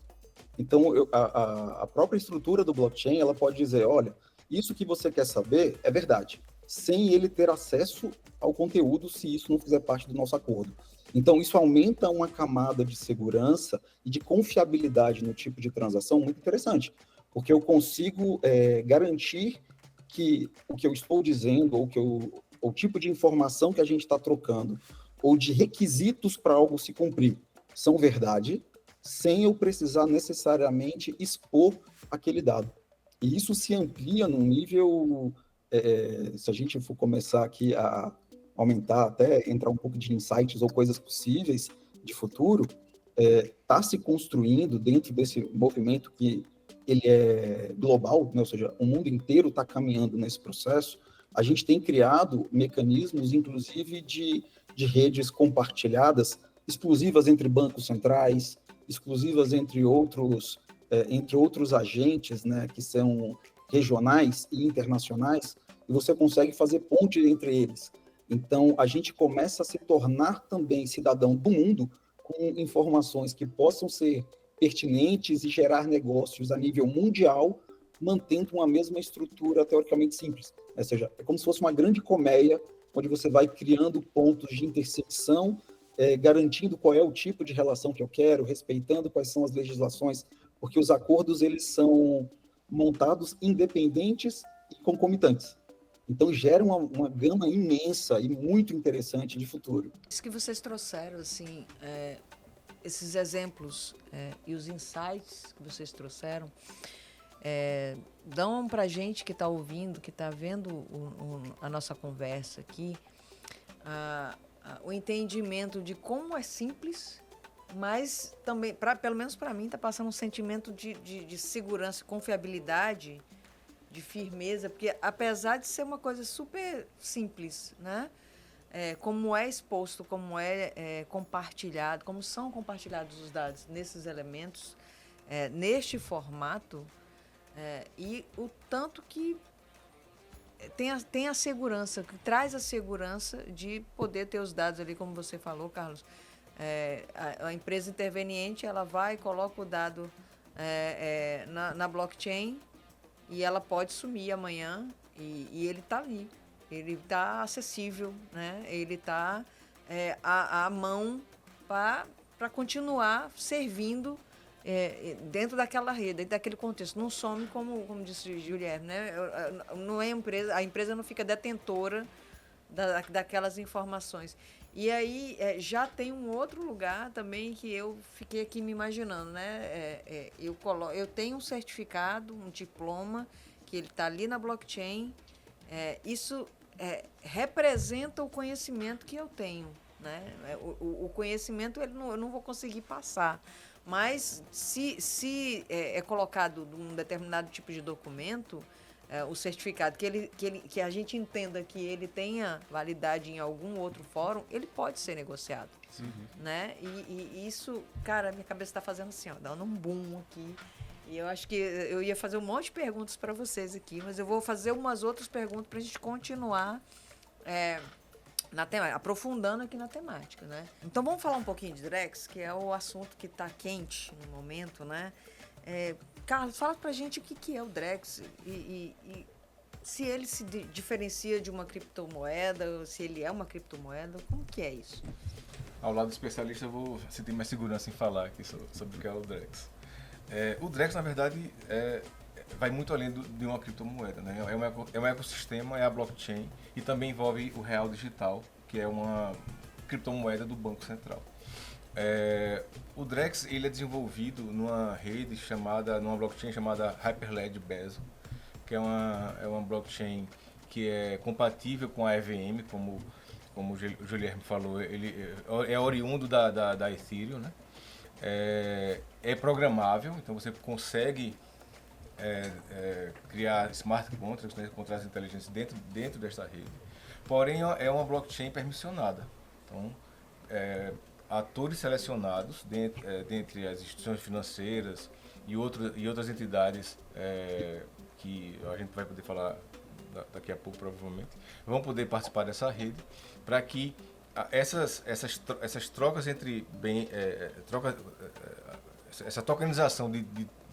[SPEAKER 3] Então, a própria estrutura do blockchain, ela pode dizer, olha, isso que você quer saber é verdade, sem ele ter acesso ao conteúdo, se isso não fizer parte do nosso acordo. Então, isso aumenta uma camada de segurança e de confiabilidade no tipo de transação muito interessante, porque eu consigo garantir que o que eu estou dizendo, ou o tipo de informação que a gente está trocando, ou de requisitos para algo se cumprir, são verdade, sem eu precisar necessariamente expor aquele dado. E isso se amplia num nível, se a gente for começar aqui a aumentar, até entrar um pouco de insights ou coisas possíveis de futuro, está se construindo dentro desse movimento que ele é global, né? Ou seja, o mundo inteiro está caminhando nesse processo. A gente tem criado mecanismos, inclusive, de redes compartilhadas, exclusivas entre bancos centrais, exclusivas entre outros agentes, né, que são regionais e internacionais, e você consegue fazer ponte entre eles. Então, a gente começa a se tornar também cidadão do mundo com informações que possam ser pertinentes e gerar negócios a nível mundial, mantendo uma mesma estrutura teoricamente simples. Ou seja, é como se fosse uma grande colmeia, onde você vai criando pontos de intersecção, garantindo qual é o tipo de relação que eu quero, respeitando quais são as legislações, porque os acordos eles são montados independentes e concomitantes. Então, gera uma gama imensa e muito interessante de futuro.
[SPEAKER 1] Isso que vocês trouxeram, assim, esses exemplos e os insights que vocês trouxeram, dão para a gente que está ouvindo, que está vendo a nossa conversa aqui, o entendimento de como é simples, mas também, pelo menos para mim, está passando um sentimento de segurança, confiabilidade, de firmeza, porque apesar de ser uma coisa super simples, né? Como é exposto, como compartilhado, como são compartilhados os dados nesses elementos, neste formato, e o tanto que tem a segurança, que traz a segurança de poder ter os dados ali, como você falou, Carlos. A empresa interveniente, ela vai e coloca o dado na blockchain e ela pode sumir amanhã e ele está ali. Ele está acessível, né? Ele está à mão para continuar servindo dentro daquela rede, dentro daquele contexto. Não some, como disse o Guilherme, né? Não é a empresa não fica detentora daquelas informações. E aí já tem um outro lugar também que eu fiquei aqui me imaginando, né? Eu tenho um certificado, um diploma, que ele está ali na blockchain. Isso representa o conhecimento que eu tenho, né? O conhecimento eu não vou conseguir passar. Mas se é colocado num determinado tipo de documento, o certificado, que a gente entenda que ele tenha validade em algum outro fórum, ele pode ser negociado. Uhum. Né? E isso, cara, minha cabeça está fazendo assim, ó, dando um boom aqui. E eu acho que eu ia fazer um monte de perguntas para vocês aqui, mas eu vou fazer umas outras perguntas para a gente continuar aprofundando aqui na temática, né? Então vamos falar um pouquinho de Drex, que é o assunto que está quente no momento, né? Carlos, fala pra gente o que é o Drex e se ele se diferencia de uma criptomoeda, se ele é uma criptomoeda, como que é isso?
[SPEAKER 4] Ao lado do especialista, eu vou sentir mais segurança em falar aqui sobre o que é o Drex. O Drex, na verdade, vai muito além de uma criptomoeda, né? É um ecossistema, é a blockchain e também envolve o real digital, que é uma criptomoeda do Banco Central. O Drex ele é desenvolvido numa blockchain chamada Hyperledger Bezo, que é uma blockchain que é compatível com a EVM, como o Guilherme falou, ele é oriundo da Ethereum, né? É programável, então você consegue criar smart contracts, né, contratos inteligentes dentro desta rede. Porém, é uma blockchain permissionada. Então, atores selecionados dentre as instituições financeiras e outras entidades que a gente vai poder falar daqui a pouco, provavelmente, vão poder participar dessa rede para que essas trocas entre essa tokenização de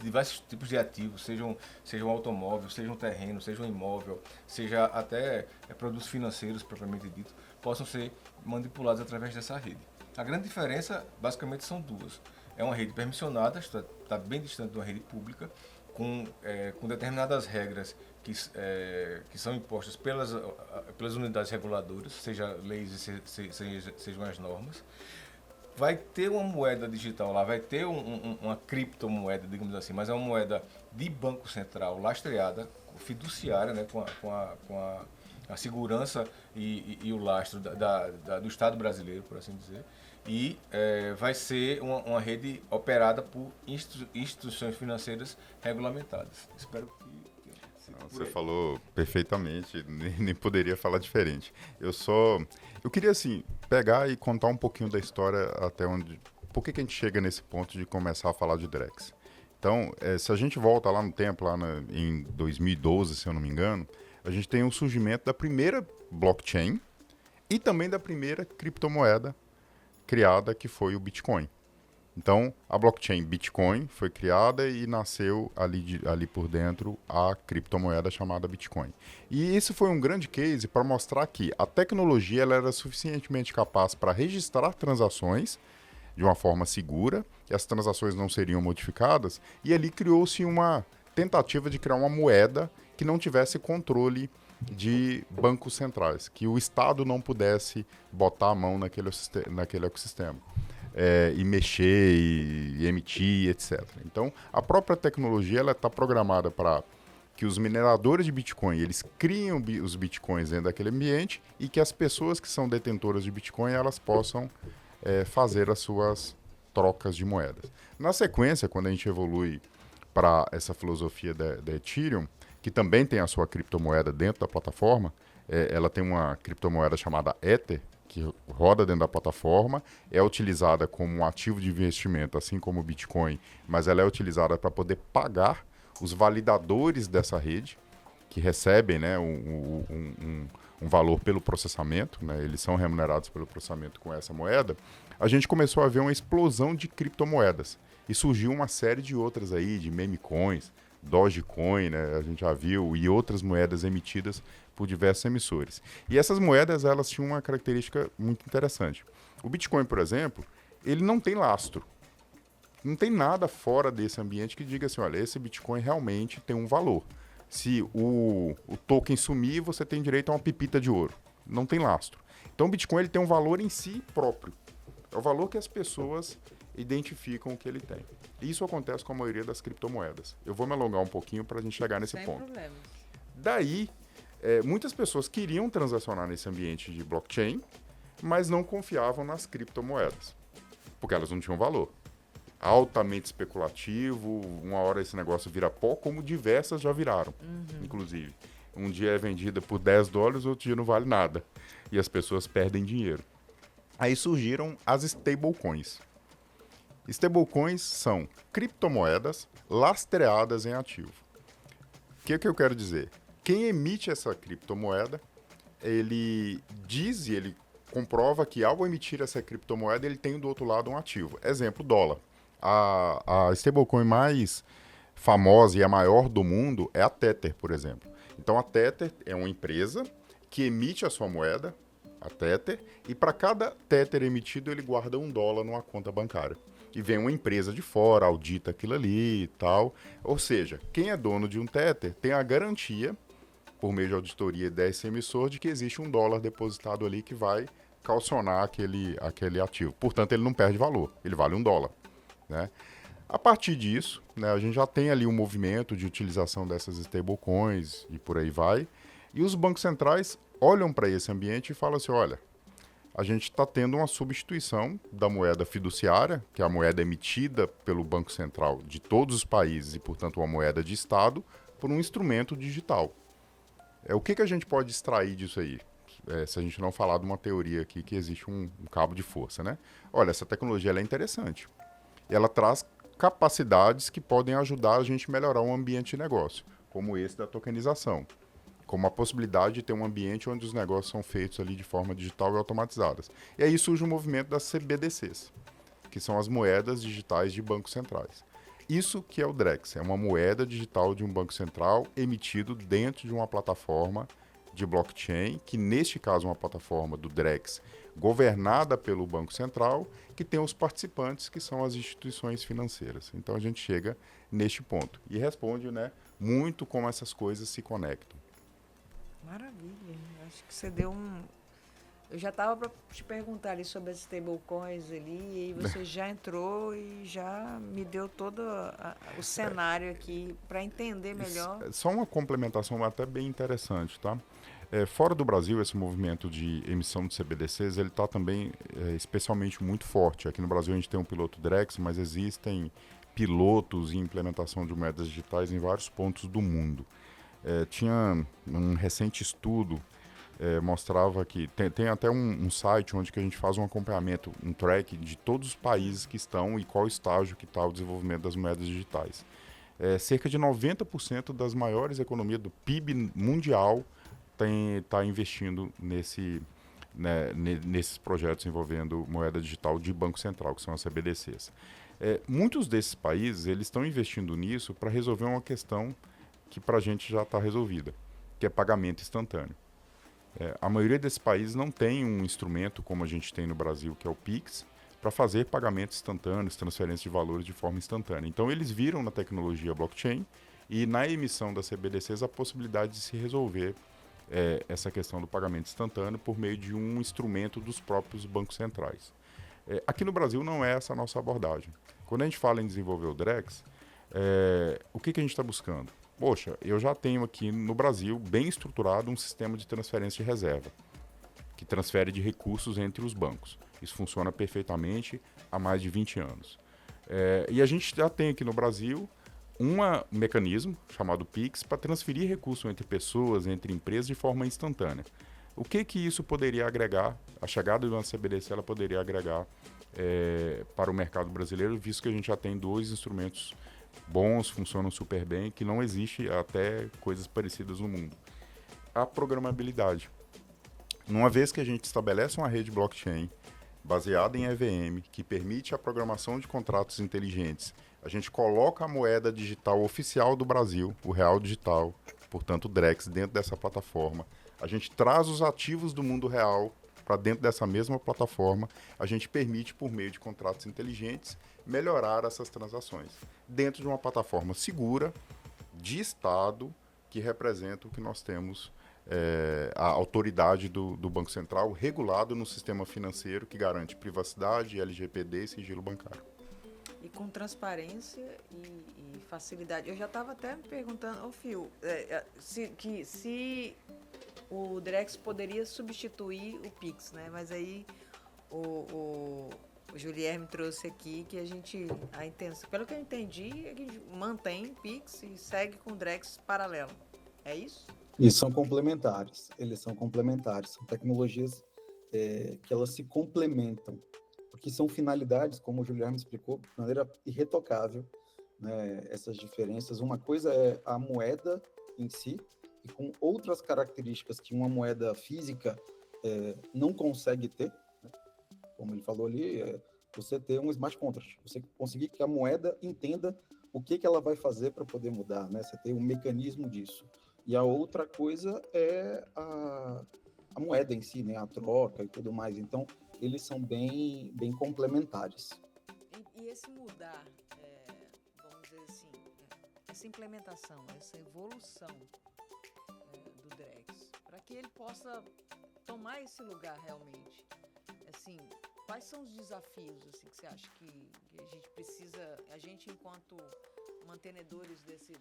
[SPEAKER 4] diversos tipos de ativos, seja um automóvel, seja um terreno, seja um imóvel, seja até produtos financeiros propriamente dito, possam ser manipulados através dessa rede. A grande diferença, basicamente, são duas. É uma rede permissionada, está bem distante de uma rede pública, com determinadas regras que são impostas pelas unidades reguladoras, seja leis e sejam as normas. Vai ter uma moeda digital lá, vai ter uma criptomoeda, digamos assim, mas é uma moeda de Banco Central lastreada, fiduciária, né, com a segurança e o lastro do Estado brasileiro, por assim dizer. E vai ser uma rede operada por instituições financeiras regulamentadas. Espero que...
[SPEAKER 2] Você falou perfeitamente, nem poderia falar diferente. Eu queria, assim, pegar e contar um pouquinho da história até onde... Por que a gente chega nesse ponto de começar a falar de Drex? Então, se a gente volta lá no tempo, em 2012, se eu não me engano, a gente tem o surgimento da primeira blockchain e também da primeira criptomoeda criada, que foi o Bitcoin. Então, a blockchain Bitcoin foi criada e nasceu ali por dentro a criptomoeda chamada Bitcoin. E esse foi um grande case para mostrar que a tecnologia ela era suficientemente capaz para registrar transações de uma forma segura, que as transações não seriam modificadas, e ali criou-se uma tentativa de criar uma moeda que não tivesse controle de bancos centrais, que o Estado não pudesse botar a mão naquele ecossistema. E mexer, e emitir, etc. Então, a própria tecnologia está programada para que os mineradores de Bitcoin eles criem os Bitcoins dentro daquele ambiente e que as pessoas que são detentoras de Bitcoin elas possam fazer as suas trocas de moedas. Na sequência, quando a gente evolui para essa filosofia da Ethereum, que também tem a sua criptomoeda dentro da plataforma, ela tem uma criptomoeda chamada Ether, que roda dentro da plataforma, é utilizada como um ativo de investimento, assim como o Bitcoin, mas ela é utilizada para poder pagar os validadores dessa rede, que recebem, né, um valor pelo processamento, né, eles são remunerados pelo processamento com essa moeda. A gente começou a ver uma explosão de criptomoedas e surgiu uma série de outras aí, de meme coins, Dogecoin, né, a gente já viu, e outras moedas emitidas por diversos emissores. E essas moedas, elas tinham uma característica muito interessante. O Bitcoin, por exemplo, ele não tem lastro. Não tem nada fora desse ambiente que diga assim, olha, esse Bitcoin realmente tem um valor. Se o token sumir, você tem direito a uma pepita de ouro. Não tem lastro. Então o Bitcoin ele tem um valor em si próprio. É o valor que as pessoas identificam que ele tem. Isso acontece com a maioria das criptomoedas. Eu vou me alongar um pouquinho para a gente chegar nesse ponto.
[SPEAKER 1] Sem problemas.
[SPEAKER 2] Daí, muitas pessoas queriam transacionar nesse ambiente de blockchain, mas não confiavam nas criptomoedas, porque elas não tinham valor. Altamente especulativo, uma hora esse negócio vira pó, como diversas já viraram, inclusive. Um dia é vendida por $10, outro dia não vale nada. E as pessoas perdem dinheiro. Aí surgiram as stablecoins. Stablecoins são criptomoedas lastreadas em ativo. O que eu quero dizer? Quem emite essa criptomoeda, ele diz e ele comprova que ao emitir essa criptomoeda, ele tem do outro lado um ativo. Exemplo, dólar. A stablecoin mais famosa e a maior do mundo é a Tether, por exemplo. Então a Tether é uma empresa que emite a sua moeda, a Tether, e para cada Tether emitido ele guarda $1 numa conta bancária. E vem uma empresa de fora, audita aquilo ali e tal. Ou seja, quem é dono de um Tether tem a garantia, por meio de auditoria desse emissor, de que existe $1 depositado ali que vai calcionar aquele ativo. Portanto, ele não perde valor, ele vale $1. Né? A partir disso, né, a gente já tem ali um movimento de utilização dessas stablecoins e por aí vai. E os bancos centrais olham para esse ambiente e falam assim, olha, a gente está tendo uma substituição da moeda fiduciária, que é a moeda emitida pelo Banco Central de todos os países e, portanto, uma moeda de Estado, por um instrumento digital. O que a gente pode extrair disso aí? Se a gente não falar de uma teoria aqui que existe um cabo de força, né? Olha, essa tecnologia ela é interessante. Ela traz capacidades que podem ajudar a gente a melhorar um ambiente de negócio, como esse da tokenização, como a possibilidade de ter um ambiente onde os negócios são feitos ali de forma digital e automatizadas. E aí surge o movimento das CBDCs, que são as moedas digitais de bancos centrais. Isso que é o Drex, é uma moeda digital de um banco central emitido dentro de uma plataforma de blockchain, que neste caso é uma plataforma do Drex, governada pelo Banco Central, que tem os participantes, que são as instituições financeiras. Então a gente chega neste ponto e responde, né, muito como essas coisas se conectam.
[SPEAKER 1] Maravilha. Acho que você deu um... Eu já estava para te perguntar ali sobre as stablecoins ali, e aí você já entrou e já me deu todo o cenário aqui para entender melhor.
[SPEAKER 2] Só uma complementação até bem interessante, tá? Fora do Brasil, esse movimento de emissão de CBDCs, ele está também especialmente muito forte. Aqui no Brasil a gente tem um piloto Drex, mas existem pilotos e implementação de moedas digitais em vários pontos do mundo. Tinha um recente estudo, mostrava que tem até um site onde que a gente faz um acompanhamento, um track de todos os países que estão e qual estágio que está o desenvolvimento das moedas digitais. Cerca de 90% das maiores economias do PIB mundial está investindo nesses projetos envolvendo moeda digital de Banco Central, que são as CBDCs. Muitos desses países eles estão investindo nisso para resolver uma questão que para a gente já está resolvida, que é pagamento instantâneo. A maioria desses países não tem um instrumento como a gente tem no Brasil, que é o Pix, para fazer pagamentos instantâneos, transferência de valores de forma instantânea. Então eles viram na tecnologia blockchain e na emissão das CBDCs a possibilidade de se resolver essa questão do pagamento instantâneo por meio de um instrumento dos próprios bancos centrais. Aqui no Brasil não é essa a nossa abordagem. Quando a gente fala em desenvolver o Drex, o que a gente está buscando? Poxa, eu já tenho aqui no Brasil bem estruturado um sistema de transferência de reserva, que transfere de recursos entre os bancos. Isso funciona perfeitamente há mais de 20 anos. E a gente já tem aqui no Brasil um mecanismo chamado Pix para transferir recursos entre pessoas, entre empresas de forma instantânea. O que isso poderia agregar? A chegada de uma CBDC ela poderia agregar para o mercado brasileiro, visto que a gente já tem 2 instrumentos bons, funcionam super bem, que não existe até coisas parecidas no mundo. A programabilidade. Uma vez que a gente estabelece uma rede blockchain baseada em EVM, que permite a programação de contratos inteligentes, a gente coloca a moeda digital oficial do Brasil, o real digital, portanto o Drex, dentro dessa plataforma. A gente traz os ativos do mundo real para dentro dessa mesma plataforma. A gente permite, por meio de contratos inteligentes, melhorar essas transações dentro de uma plataforma segura, de Estado, que representa o que nós temos, a autoridade do Banco Central, regulado no sistema financeiro, que garante privacidade, LGPD e sigilo bancário.
[SPEAKER 1] E com transparência e facilidade. Eu já estava até me perguntando, Fio, se o Drex poderia substituir o Pix, né? Mas aí o Julierme trouxe aqui que a intenção, pelo que eu entendi, é que mantém o Pix e segue com o Drex paralelo. É isso?
[SPEAKER 3] E são complementares. Eles são complementares. São tecnologias que elas se complementam. Porque são finalidades, como o Juliano explicou, de maneira irretocável, né, essas diferenças. Uma coisa é a moeda em si, e com outras características que uma moeda física não consegue ter, né? Como ele falou ali, você ter um smart contract, você conseguir que a moeda entenda o que ela vai fazer para poder mudar, né? Você tem um mecanismo disso. E a outra coisa é a moeda em si, né? A troca e tudo mais. Então, eles são bem complementares.
[SPEAKER 1] E esse mudar, vamos dizer assim, essa implementação, essa evolução do Drex, para que ele possa tomar esse lugar realmente, assim, quais são os desafios assim, que você acha que a gente precisa, a gente enquanto mantenedores desse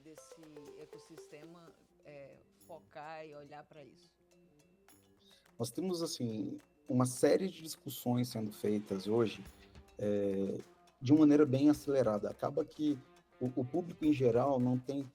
[SPEAKER 1] ecossistema, focar e olhar para isso?
[SPEAKER 3] Nós temos, assim, uma série de discussões sendo feitas hoje de uma maneira bem acelerada. Acaba que o público em geral não tem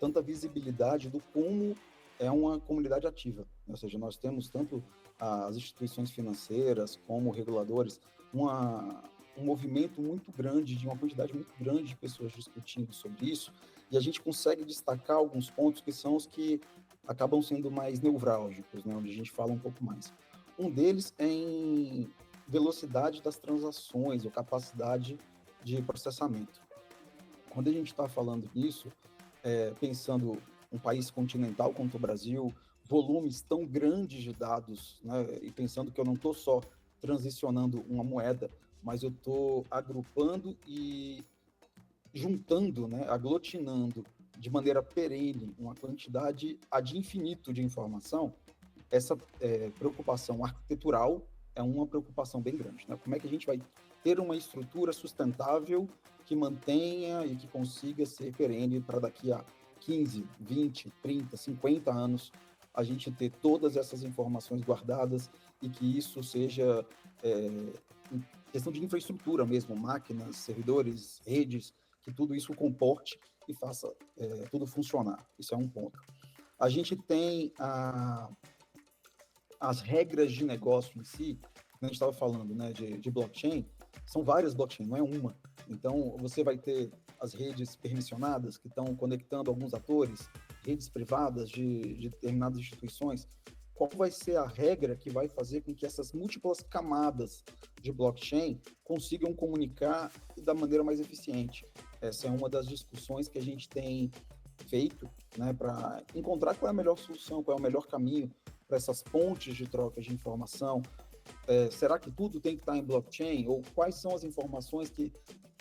[SPEAKER 3] tanta visibilidade do como é uma comunidade ativa. Ou seja, nós temos tanto as instituições financeiras como reguladores, um movimento muito grande, de uma quantidade muito grande de pessoas discutindo sobre isso, e a gente consegue destacar alguns pontos que são os que acabam sendo mais nevrálgicos, né, onde a gente fala um pouco mais. Um deles é em velocidade das transações ou capacidade de processamento. Quando a gente está falando nisso, pensando um país continental como o Brasil, volumes tão grandes de dados, né, e pensando que eu não estou só transicionando uma moeda, mas eu estou agrupando e juntando, né, aglutinando de maneira perene uma quantidade ad infinito de informação, essa preocupação arquitetural é uma preocupação bem grande, né? Como é que a gente vai ter uma estrutura sustentável que mantenha e que consiga ser perene para daqui a 15, 20, 30, 50 anos a gente ter todas essas informações guardadas e que isso seja questão de infraestrutura mesmo, máquinas, servidores, redes, que tudo isso comporte e faça tudo funcionar. Isso é um ponto. A gente tem as regras de negócio em si, a gente estava falando, né, de blockchain, são várias blockchains, não é uma. Então, você vai ter as redes permissionadas, que estão conectando alguns atores, redes privadas de determinadas instituições. Qual vai ser a regra que vai fazer com que essas múltiplas camadas de blockchain consigam comunicar da maneira mais eficiente? Essa é uma das discussões que a gente tem feito, né, para encontrar qual é a melhor solução, qual é o melhor caminho para essas pontes de troca de informação. Será que tudo tem que estar em blockchain? Ou quais são as informações que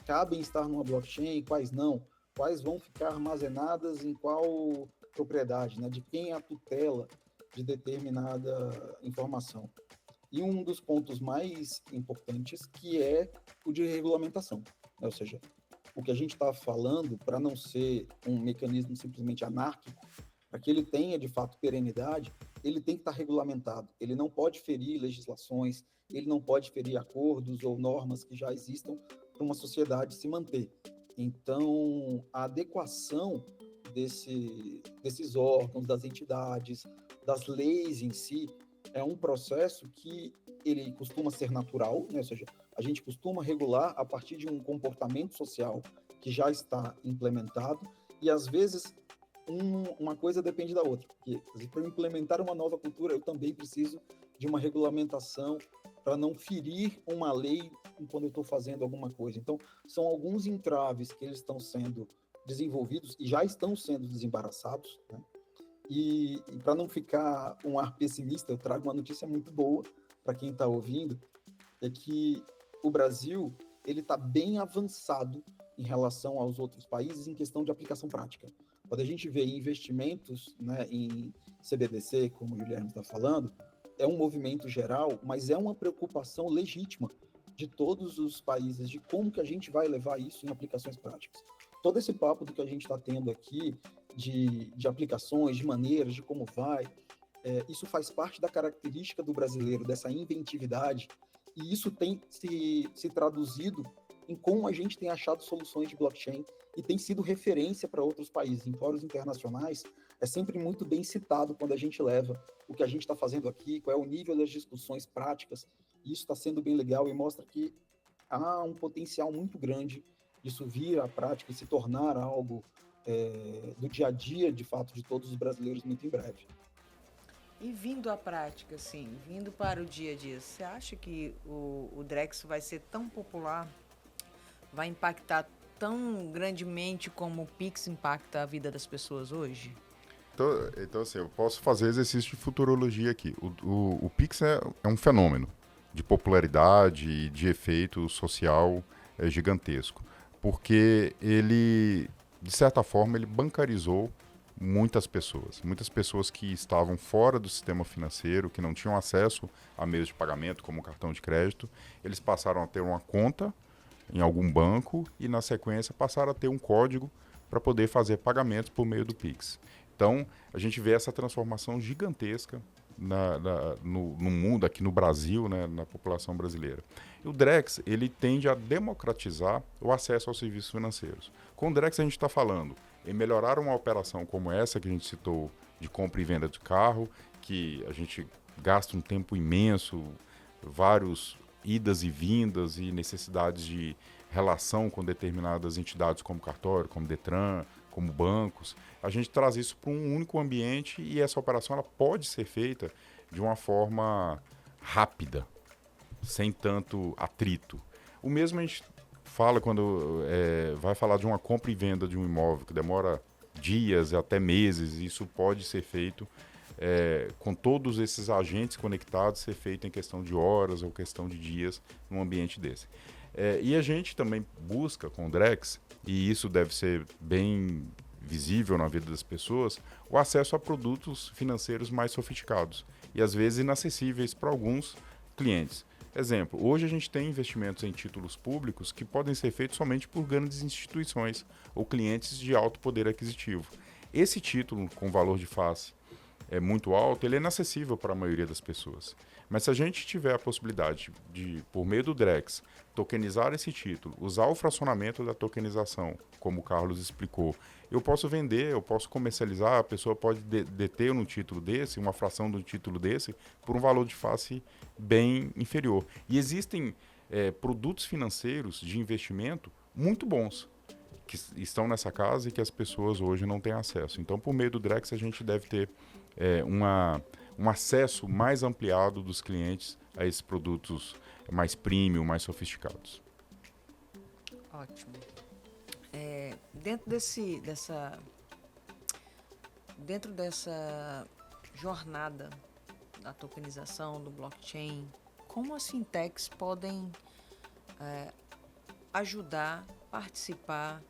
[SPEAKER 3] cabem estar numa blockchain, quais não? Quais vão ficar armazenadas em qual propriedade, né? De quem é a tutela de determinada informação? E um dos pontos mais importantes, que é o de regulamentação, né? Ou seja, o que a gente está falando, para não ser um mecanismo simplesmente anárquico, para que ele tenha, de fato, perenidade, ele tem que estar regulamentado. Ele não pode ferir legislações, ele não pode ferir acordos ou normas que já existam para uma sociedade se manter. Então, a adequação desses órgãos, das entidades, das leis em si, é um processo que ele costuma ser natural, né? Ou seja, a gente costuma regular a partir de um comportamento social que já está implementado e, às vezes, uma coisa depende da outra, porque para implementar uma nova cultura eu também preciso de uma regulamentação para não ferir uma lei quando eu estou fazendo alguma coisa. Então, são alguns entraves que eles estão sendo desenvolvidos e já estão sendo desembaraçados, né? E para não ficar um ar pessimista, eu trago uma notícia muito boa para quem está ouvindo, é que o Brasil ele está bem avançado em relação aos outros países em questão de aplicação prática. Quando a gente vê investimentos, né, em CBDC, como o Guilherme está falando, é um movimento geral, mas é uma preocupação legítima de todos os países de como que a gente vai levar isso em aplicações práticas. Todo esse papo do que a gente está tendo aqui, de aplicações, de maneiras, de como vai, isso faz parte da característica do brasileiro, dessa inventividade, e isso tem se traduzido em como a gente tem achado soluções de blockchain e tem sido referência para outros países. Em fóruns internacionais, é sempre muito bem citado quando a gente leva o que a gente está fazendo aqui, qual é o nível das discussões práticas, e isso está sendo bem legal e mostra que há um potencial muito grande disso vir à prática e se tornar algo do dia a dia, de fato, de todos os brasileiros muito em breve.
[SPEAKER 1] E vindo à prática, assim, vindo para o dia a dia, você acha que o Drex vai ser tão popular, vai impactar tão grandemente como o Pix impacta a vida das pessoas hoje?
[SPEAKER 2] Então assim, eu posso fazer exercício de futurologia aqui. O Pix é um fenômeno de popularidade, de efeito social gigantesco, porque ele, de certa forma, ele bancarizou muitas pessoas que estavam fora do sistema financeiro, que não tinham acesso a meios de pagamento, como o cartão de crédito, eles passaram a ter uma conta em algum banco e, na sequência, passaram a ter um código para poder fazer pagamentos por meio do Pix. Então, a gente vê essa transformação gigantesca no mundo, aqui no Brasil, né, na população brasileira. E o Drex, ele tende a democratizar o acesso aos serviços financeiros. Com o Drex, a gente está falando em melhorar uma operação como essa que a gente citou, de compra e venda de carro, que a gente gasta um tempo imenso, vários idas e vindas e necessidades de relação com determinadas entidades como cartório, como Detran, como bancos. A gente traz isso para um único ambiente e essa operação ela pode ser feita de uma forma rápida, sem tanto atrito. O mesmo a gente fala quando vai falar de uma compra e venda de um imóvel que demora dias até meses. Isso pode ser feito com todos esses agentes conectados, ser feito em questão de horas ou questão de dias num ambiente desse. E a gente também busca com o Drex, e isso deve ser bem visível na vida das pessoas, o acesso a produtos financeiros mais sofisticados e às vezes inacessíveis para alguns clientes. Exemplo, hoje a gente tem investimentos em títulos públicos que podem ser feitos somente por grandes instituições ou clientes de alto poder aquisitivo. Esse título com valor de face é muito alto, ele é inacessível para a maioria das pessoas. Mas se a gente tiver a possibilidade de, por meio do Drex, tokenizar esse título, usar o fracionamento da tokenização, como o Carlos explicou, eu posso vender, eu posso comercializar, a pessoa pode deter um título desse, uma fração de um título desse, por um valor de face bem inferior. E existem produtos financeiros de investimento muito bons, que estão nessa casa e que as pessoas hoje não têm acesso. Então, por meio do Drex, a gente deve ter um acesso mais ampliado dos clientes a esses produtos mais premium, mais sofisticados.
[SPEAKER 1] Ótimo. Dentro dessa jornada da tokenização, do blockchain, como as fintechs podem ajudar, participar,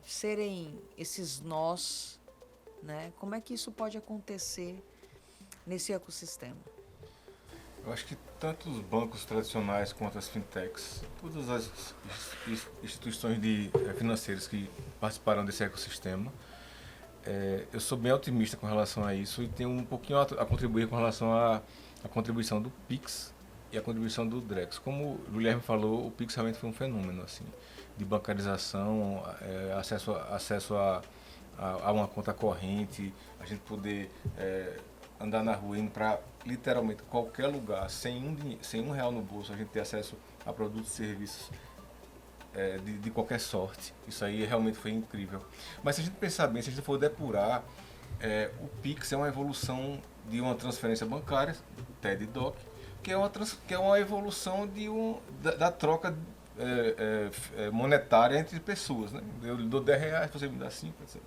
[SPEAKER 1] serem esses nós, né? Como é que isso pode acontecer nesse ecossistema?
[SPEAKER 4] Eu acho que tanto os bancos tradicionais quanto as fintechs, todas as instituições financeiras que participaram desse ecossistema, eu sou bem otimista com relação a isso e tenho um pouquinho a contribuir com relação à contribuição do Pix e a contribuição do Drex. Como o Guilherme falou, o Pix realmente foi um fenômeno assim, de bancarização, acesso a uma conta corrente, a gente poder andar na rua indo para literalmente qualquer lugar, sem um real no bolso, a gente ter acesso a produtos e serviços de qualquer sorte. Isso aí realmente foi incrível. Mas se a gente pensar bem, se a gente for depurar, o Pix é uma evolução de uma transferência bancária, TED e DOC, que é uma evolução da troca monetária entre pessoas. Né? Eu lhe dou R$10, você me dá 5, etc.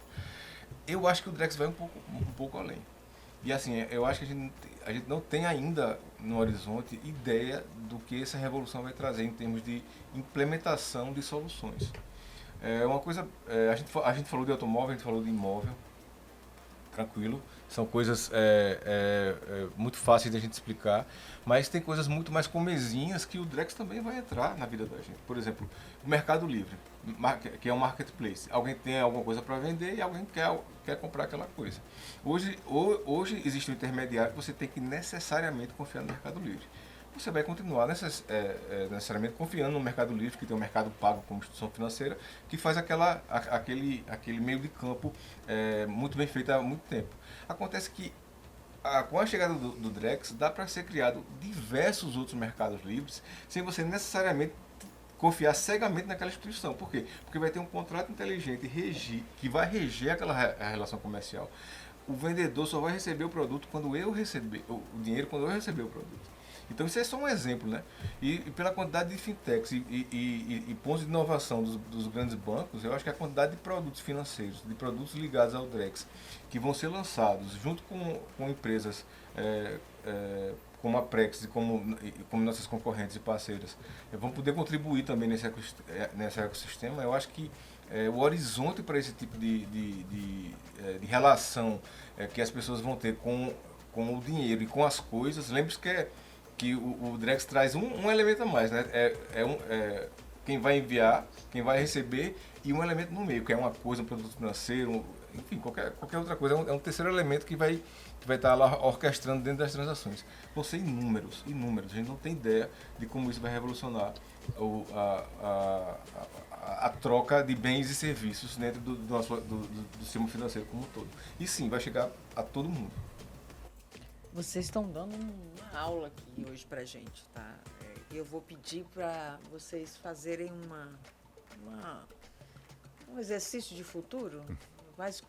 [SPEAKER 4] Eu acho que o Drex vai um pouco além. E assim, eu acho que a gente não tem ainda no horizonte ideia do que essa revolução vai trazer em termos de implementação de soluções. Uma coisa, a gente falou de automóvel, a gente falou de imóvel, tranquilo, são coisas muito fáceis de a gente explicar, mas tem coisas muito mais comezinhas que o Drex também vai entrar na vida da gente. Por exemplo, o Mercado Livre, que é um marketplace. Alguém tem alguma coisa para vender e alguém quer comprar aquela coisa. Hoje existe um intermediário que você tem que necessariamente confiar no Mercado Livre. Você vai continuar necessariamente confiando no Mercado Livre, que tem um mercado pago como instituição financeira, que faz aquele meio de campo muito bem feito há muito tempo. Acontece que com a chegada do Drex, dá para ser criado diversos outros mercados livres, sem você necessariamente confiar cegamente naquela instituição. Por quê? Porque vai ter um contrato inteligente que vai reger aquela relação comercial. O vendedor só vai receber o produto quando eu receber o dinheiro, quando eu receber o produto. Então isso é só um exemplo, né? E pela quantidade de fintechs e pontos de inovação dos grandes bancos, eu acho que a quantidade de produtos financeiros, de produtos ligados ao Drex, que vão ser lançados junto com empresas como a Prex e como nossas concorrentes e parceiras, vão poder contribuir também nesse ecossistema. Eu acho que o horizonte para esse tipo de relação que as pessoas vão ter com o dinheiro e com as coisas, lembre-se que o Drex traz um elemento a mais, né? Quem vai enviar, quem vai receber e um elemento no meio, que é uma coisa, um produto financeiro, enfim, qualquer outra coisa. É um terceiro elemento que vai estar lá orquestrando dentro das transações. Vão ser inúmeros. A gente não tem ideia de como isso vai revolucionar a troca de bens e serviços dentro do sistema financeiro como um todo. E sim, vai chegar a todo mundo.
[SPEAKER 1] Vocês estão dando uma aula aqui hoje pra gente, tá? Eu vou pedir para vocês fazerem um exercício de futuro, mas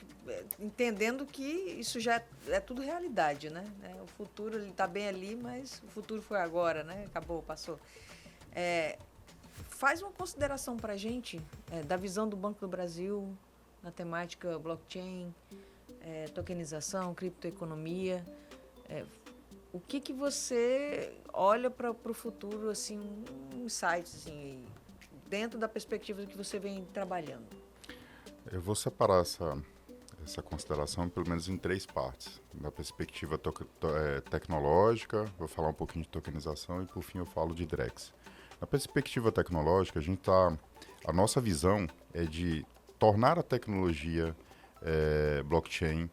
[SPEAKER 1] entendendo que isso já é tudo realidade, né? O futuro está bem ali, mas o futuro foi agora, né? Acabou, passou. Faz uma consideração para a gente da visão do Banco do Brasil na temática blockchain, tokenização, criptoeconomia. O que você olha para o futuro, assim, um insight, assim, dentro da perspectiva que você vem trabalhando?
[SPEAKER 2] Eu vou separar essa consideração pelo menos em 3 partes. Da perspectiva tecnológica, vou falar um pouquinho de tokenização e por fim eu falo de Drex. Na perspectiva tecnológica, a nossa visão é de tornar a tecnologia blockchain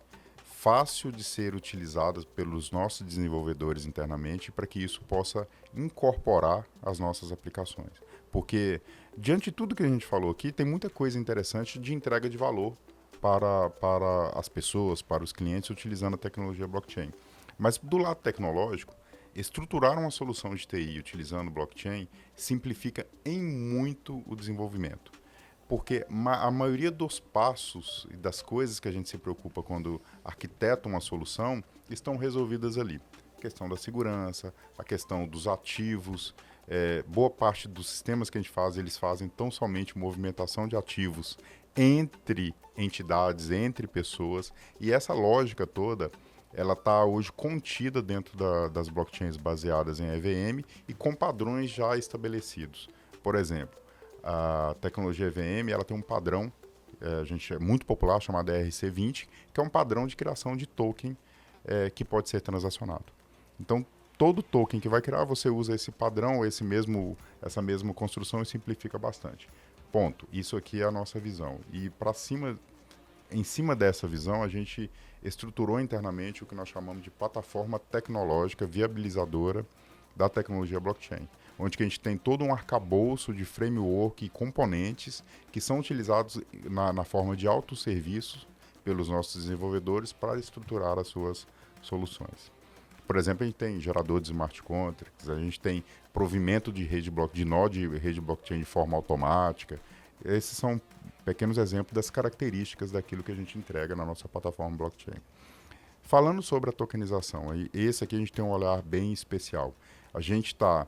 [SPEAKER 2] fácil de ser utilizada pelos nossos desenvolvedores internamente para que isso possa incorporar as nossas aplicações. Porque, diante de tudo que a gente falou aqui, tem muita coisa interessante de entrega de valor para as pessoas, para os clientes, utilizando a tecnologia blockchain. Mas, do lado tecnológico, estruturar uma solução de TI utilizando blockchain simplifica em muito o desenvolvimento. Porque a maioria dos passos e das coisas que a gente se preocupa quando arquiteta uma solução estão resolvidas ali. A questão da segurança, a questão dos ativos. Boa parte dos sistemas que a gente faz, eles fazem tão somente movimentação de ativos entre entidades, entre pessoas. E essa lógica toda, ela está hoje contida dentro das blockchains baseadas em EVM e com padrões já estabelecidos. Por exemplo, a tecnologia EVM, ela tem um padrão, é muito popular, chamado ERC20, que é um padrão de criação de token que pode ser transacionado. Então, todo token que vai criar, você usa esse padrão, essa mesma construção e simplifica bastante. Ponto. Isso aqui é a nossa visão. E em cima dessa visão, a gente estruturou internamente o que nós chamamos de plataforma tecnológica viabilizadora da tecnologia blockchain, onde que a gente tem todo um arcabouço de framework e componentes que são utilizados na forma de autosserviços pelos nossos desenvolvedores para estruturar as suas soluções. Por exemplo, a gente tem gerador de smart contracts, a gente tem provimento de nó de rede blockchain de forma automática. Esses são pequenos exemplos das características daquilo que a gente entrega na nossa plataforma blockchain. Falando sobre a tokenização, esse aqui a gente tem um olhar bem especial. A gente está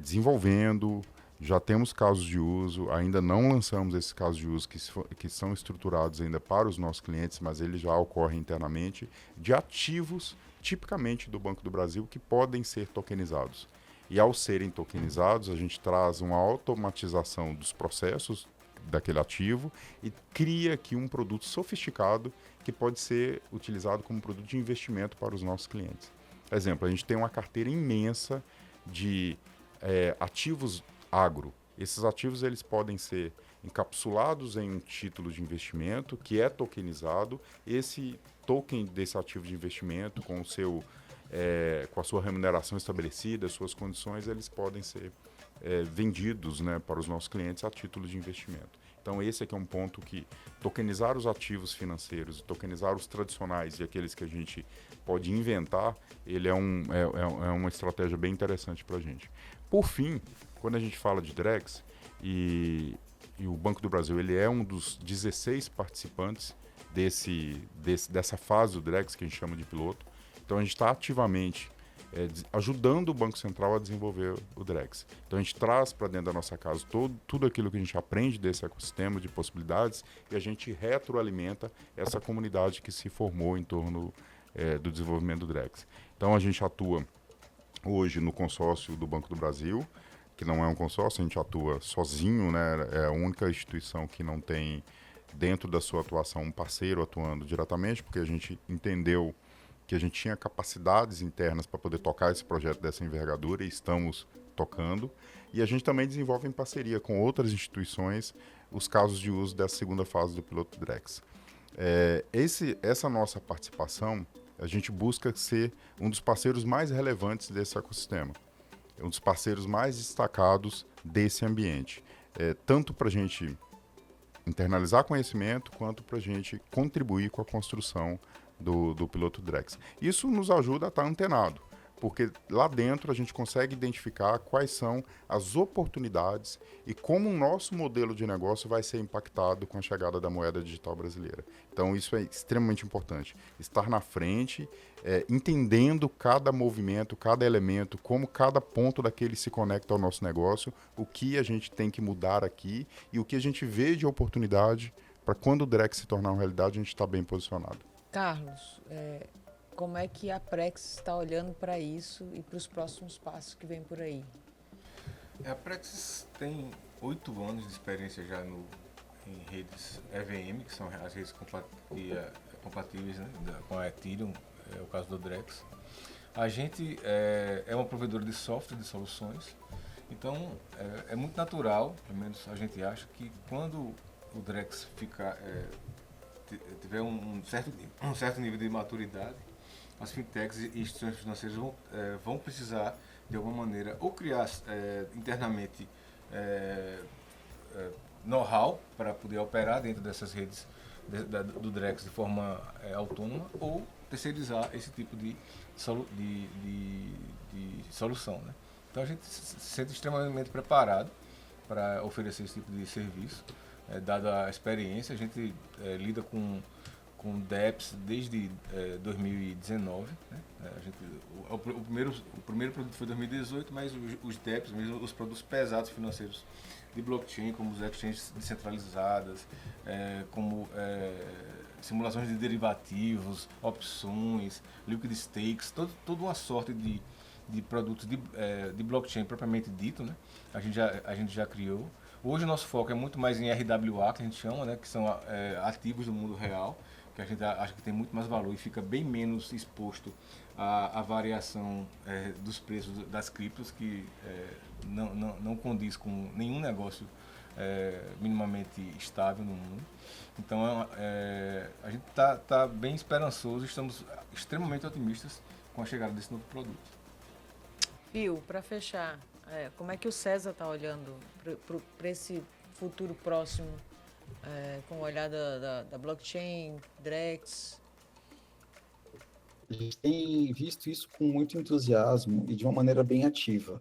[SPEAKER 2] desenvolvendo, já temos casos de uso, ainda não lançamos esses casos de uso que são estruturados ainda para os nossos clientes, mas eles já ocorrem internamente, de ativos tipicamente do Banco do Brasil que podem ser tokenizados. E ao serem tokenizados, a gente traz uma automatização dos processos daquele ativo e cria aqui um produto sofisticado que pode ser utilizado como produto de investimento para os nossos clientes. Exemplo, a gente tem uma carteira imensa de ativos agro. Esses ativos eles podem ser encapsulados em um título de investimento que é tokenizado. Esse token desse ativo de investimento com a sua remuneração estabelecida, suas condições, eles podem ser vendidos, né, para os nossos clientes a título de investimento. Então esse aqui é um ponto que tokenizar os ativos financeiros, tokenizar os tradicionais e aqueles que a gente pode inventar, ele é uma estratégia bem interessante para a gente. Por fim, quando a gente fala de Drex, e o Banco do Brasil ele é um dos 16 participantes dessa fase do Drex, que a gente chama de piloto. Então a gente está ativamente ajudando o Banco Central a desenvolver o Drex. Então a gente traz para dentro da nossa casa tudo aquilo que a gente aprende desse ecossistema de possibilidades e a gente retroalimenta essa comunidade que se formou em torno do desenvolvimento do Drex. Então a gente atua hoje no consórcio do Banco do Brasil, que não é um consórcio, a gente atua sozinho, né? É a única instituição que não tem dentro da sua atuação um parceiro atuando diretamente, porque a gente entendeu que a gente tinha capacidades internas para poder tocar esse projeto dessa envergadura e estamos tocando. E a gente também desenvolve em parceria com outras instituições os casos de uso dessa segunda fase do piloto Drex. Essa nossa participação, a gente busca ser um dos parceiros mais relevantes desse ecossistema, um dos parceiros mais destacados desse ambiente, tanto para a gente internalizar conhecimento, quanto para a gente contribuir com a construção do piloto Drex. Isso nos ajuda a estar antenado, porque lá dentro a gente consegue identificar quais são as oportunidades e como o nosso modelo de negócio vai ser impactado com a chegada da moeda digital brasileira. Então isso é extremamente importante. Estar na frente, entendendo cada movimento, cada elemento, como cada ponto daquele se conecta ao nosso negócio, o que a gente tem que mudar aqui e o que a gente vê de oportunidade para quando o Drex se tornar uma realidade, a gente está bem posicionado.
[SPEAKER 1] Carlos, como é que a Prex está olhando para isso e para os próximos passos que vem por aí?
[SPEAKER 4] A Prex tem 8 anos de experiência já em redes EVM, que são as redes compatíveis, né, com a Ethereum, é o caso do Drex. A gente é uma provedora de software, de soluções, então é muito natural, pelo menos a gente acha, que quando o Drex tiver um certo nível de maturidade, as fintechs e instituições financeiras vão precisar, de alguma maneira, ou criar internamente know-how para poder operar dentro dessas redes do Drex de forma autônoma, ou terceirizar esse tipo de solução, né? Então a gente se sente extremamente preparado para oferecer esse tipo de serviço, dada a experiência. A gente lida com DEPs desde 2019, né? O primeiro produto foi 2018, mas os DEPs, mesmo os produtos pesados financeiros de blockchain, como os exchanges descentralizadas, como simulações de derivativos, opções, liquid stakes, toda uma sorte de produtos de blockchain propriamente dito, né? A gente já criou. Hoje o nosso foco é muito mais em RWA, que a gente chama, né? Que são ativos do mundo real, que a gente acha que tem muito mais valor e fica bem menos exposto à variação dos preços das criptos, que não condiz com nenhum negócio minimamente estável no mundo. Então a gente está bem esperançoso, estamos extremamente otimistas com a chegada desse novo produto.
[SPEAKER 1] Pio, para fechar, como é que o César está olhando para esse futuro próximo, com o olhar da blockchain, Drex?
[SPEAKER 3] A gente tem visto isso com muito entusiasmo e de uma maneira bem ativa.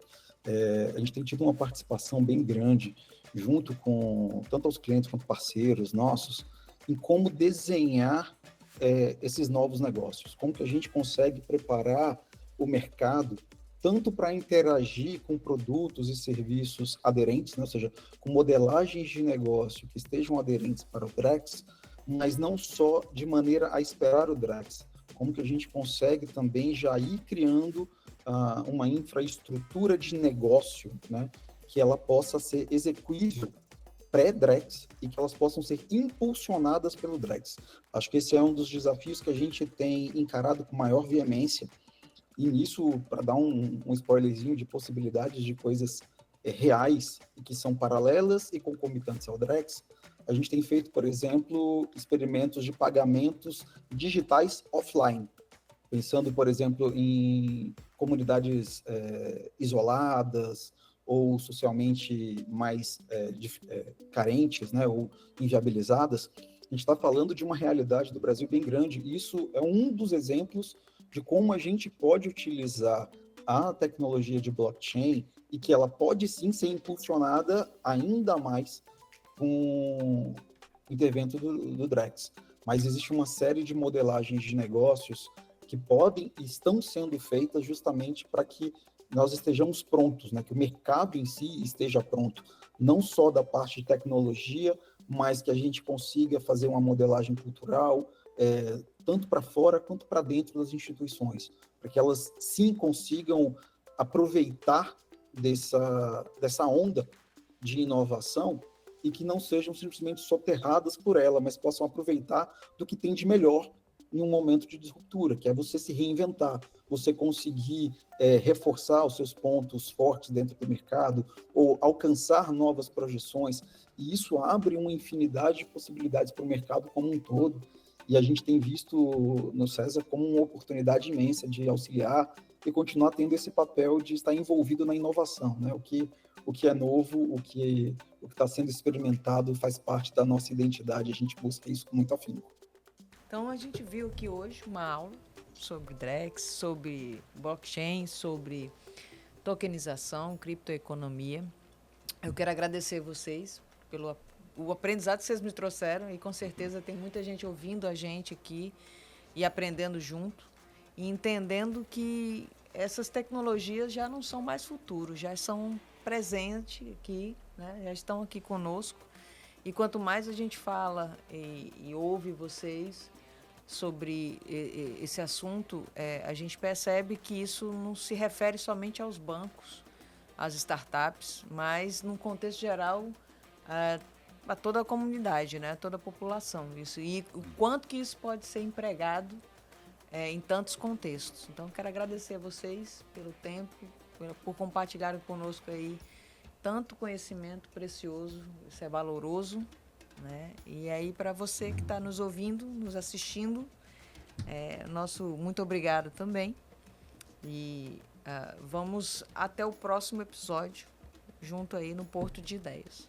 [SPEAKER 3] A gente tem tido uma participação bem grande, junto com tanto os clientes quanto parceiros nossos, em como desenhar esses novos negócios, como que a gente consegue preparar o mercado tanto para interagir com produtos e serviços aderentes, né? Ou seja, com modelagens de negócio que estejam aderentes para o Drex, mas não só de maneira a esperar o Drex, como que a gente consegue também já ir criando uma infraestrutura de negócio, né? Que ela possa ser execuível pré-Drex e que elas possam ser impulsionadas pelo Drex. Acho que esse é um dos desafios que a gente tem encarado com maior veemência. E nisso, para dar um spoilerzinho de possibilidades de coisas reais e que são paralelas e concomitantes ao Drex, a gente tem feito, por exemplo, experimentos de pagamentos digitais offline, pensando, por exemplo, em comunidades isoladas ou socialmente mais carentes, né, ou inviabilizadas. A gente está falando de uma realidade do Brasil bem grande, e isso é um dos exemplos de como a gente pode utilizar a tecnologia de blockchain e que ela pode sim ser impulsionada ainda mais com o intervento do Drex. Mas existe uma série de modelagens de negócios que podem e estão sendo feitas justamente para que nós estejamos prontos, né? Que o mercado em si esteja pronto, não só da parte de tecnologia, mas que a gente consiga fazer uma modelagem cultural, tanto para fora quanto para dentro das instituições, para que elas sim consigam aproveitar dessa onda de inovação e que não sejam simplesmente soterradas por ela, mas possam aproveitar do que tem de melhor em um momento de disruptura, que é você se reinventar, você conseguir reforçar os seus pontos fortes dentro do mercado ou alcançar novas projeções, e isso abre uma infinidade de possibilidades para o mercado como um todo, e a gente tem visto no César como uma oportunidade imensa de auxiliar e continuar tendo esse papel de estar envolvido na inovação, né? O que é novo, o que está sendo experimentado faz parte da nossa identidade, a gente busca isso com muito afinco.
[SPEAKER 1] Então, a gente viu aqui hoje uma aula sobre Drex, sobre blockchain, sobre tokenização, criptoeconomia. Eu quero agradecer vocês pelo o aprendizado que vocês me trouxeram, e com certeza tem muita gente ouvindo a gente aqui e aprendendo junto e entendendo que essas tecnologias já não são mais futuro, já são presente aqui, né? Já estão aqui conosco. E quanto mais a gente fala e ouve vocês sobre esse assunto, a gente percebe que isso não se refere somente aos bancos, às startups, mas, num contexto geral, a toda a comunidade, né? A toda a população. Isso, e o quanto que isso pode ser empregado em tantos contextos. Então, quero agradecer a vocês pelo tempo, por compartilharem conosco aí tanto conhecimento precioso, isso é valoroso. né? E aí, para você que está nos ouvindo, nos assistindo, nosso muito obrigado também. E vamos até o próximo episódio, junto aí no Porto de Ideias.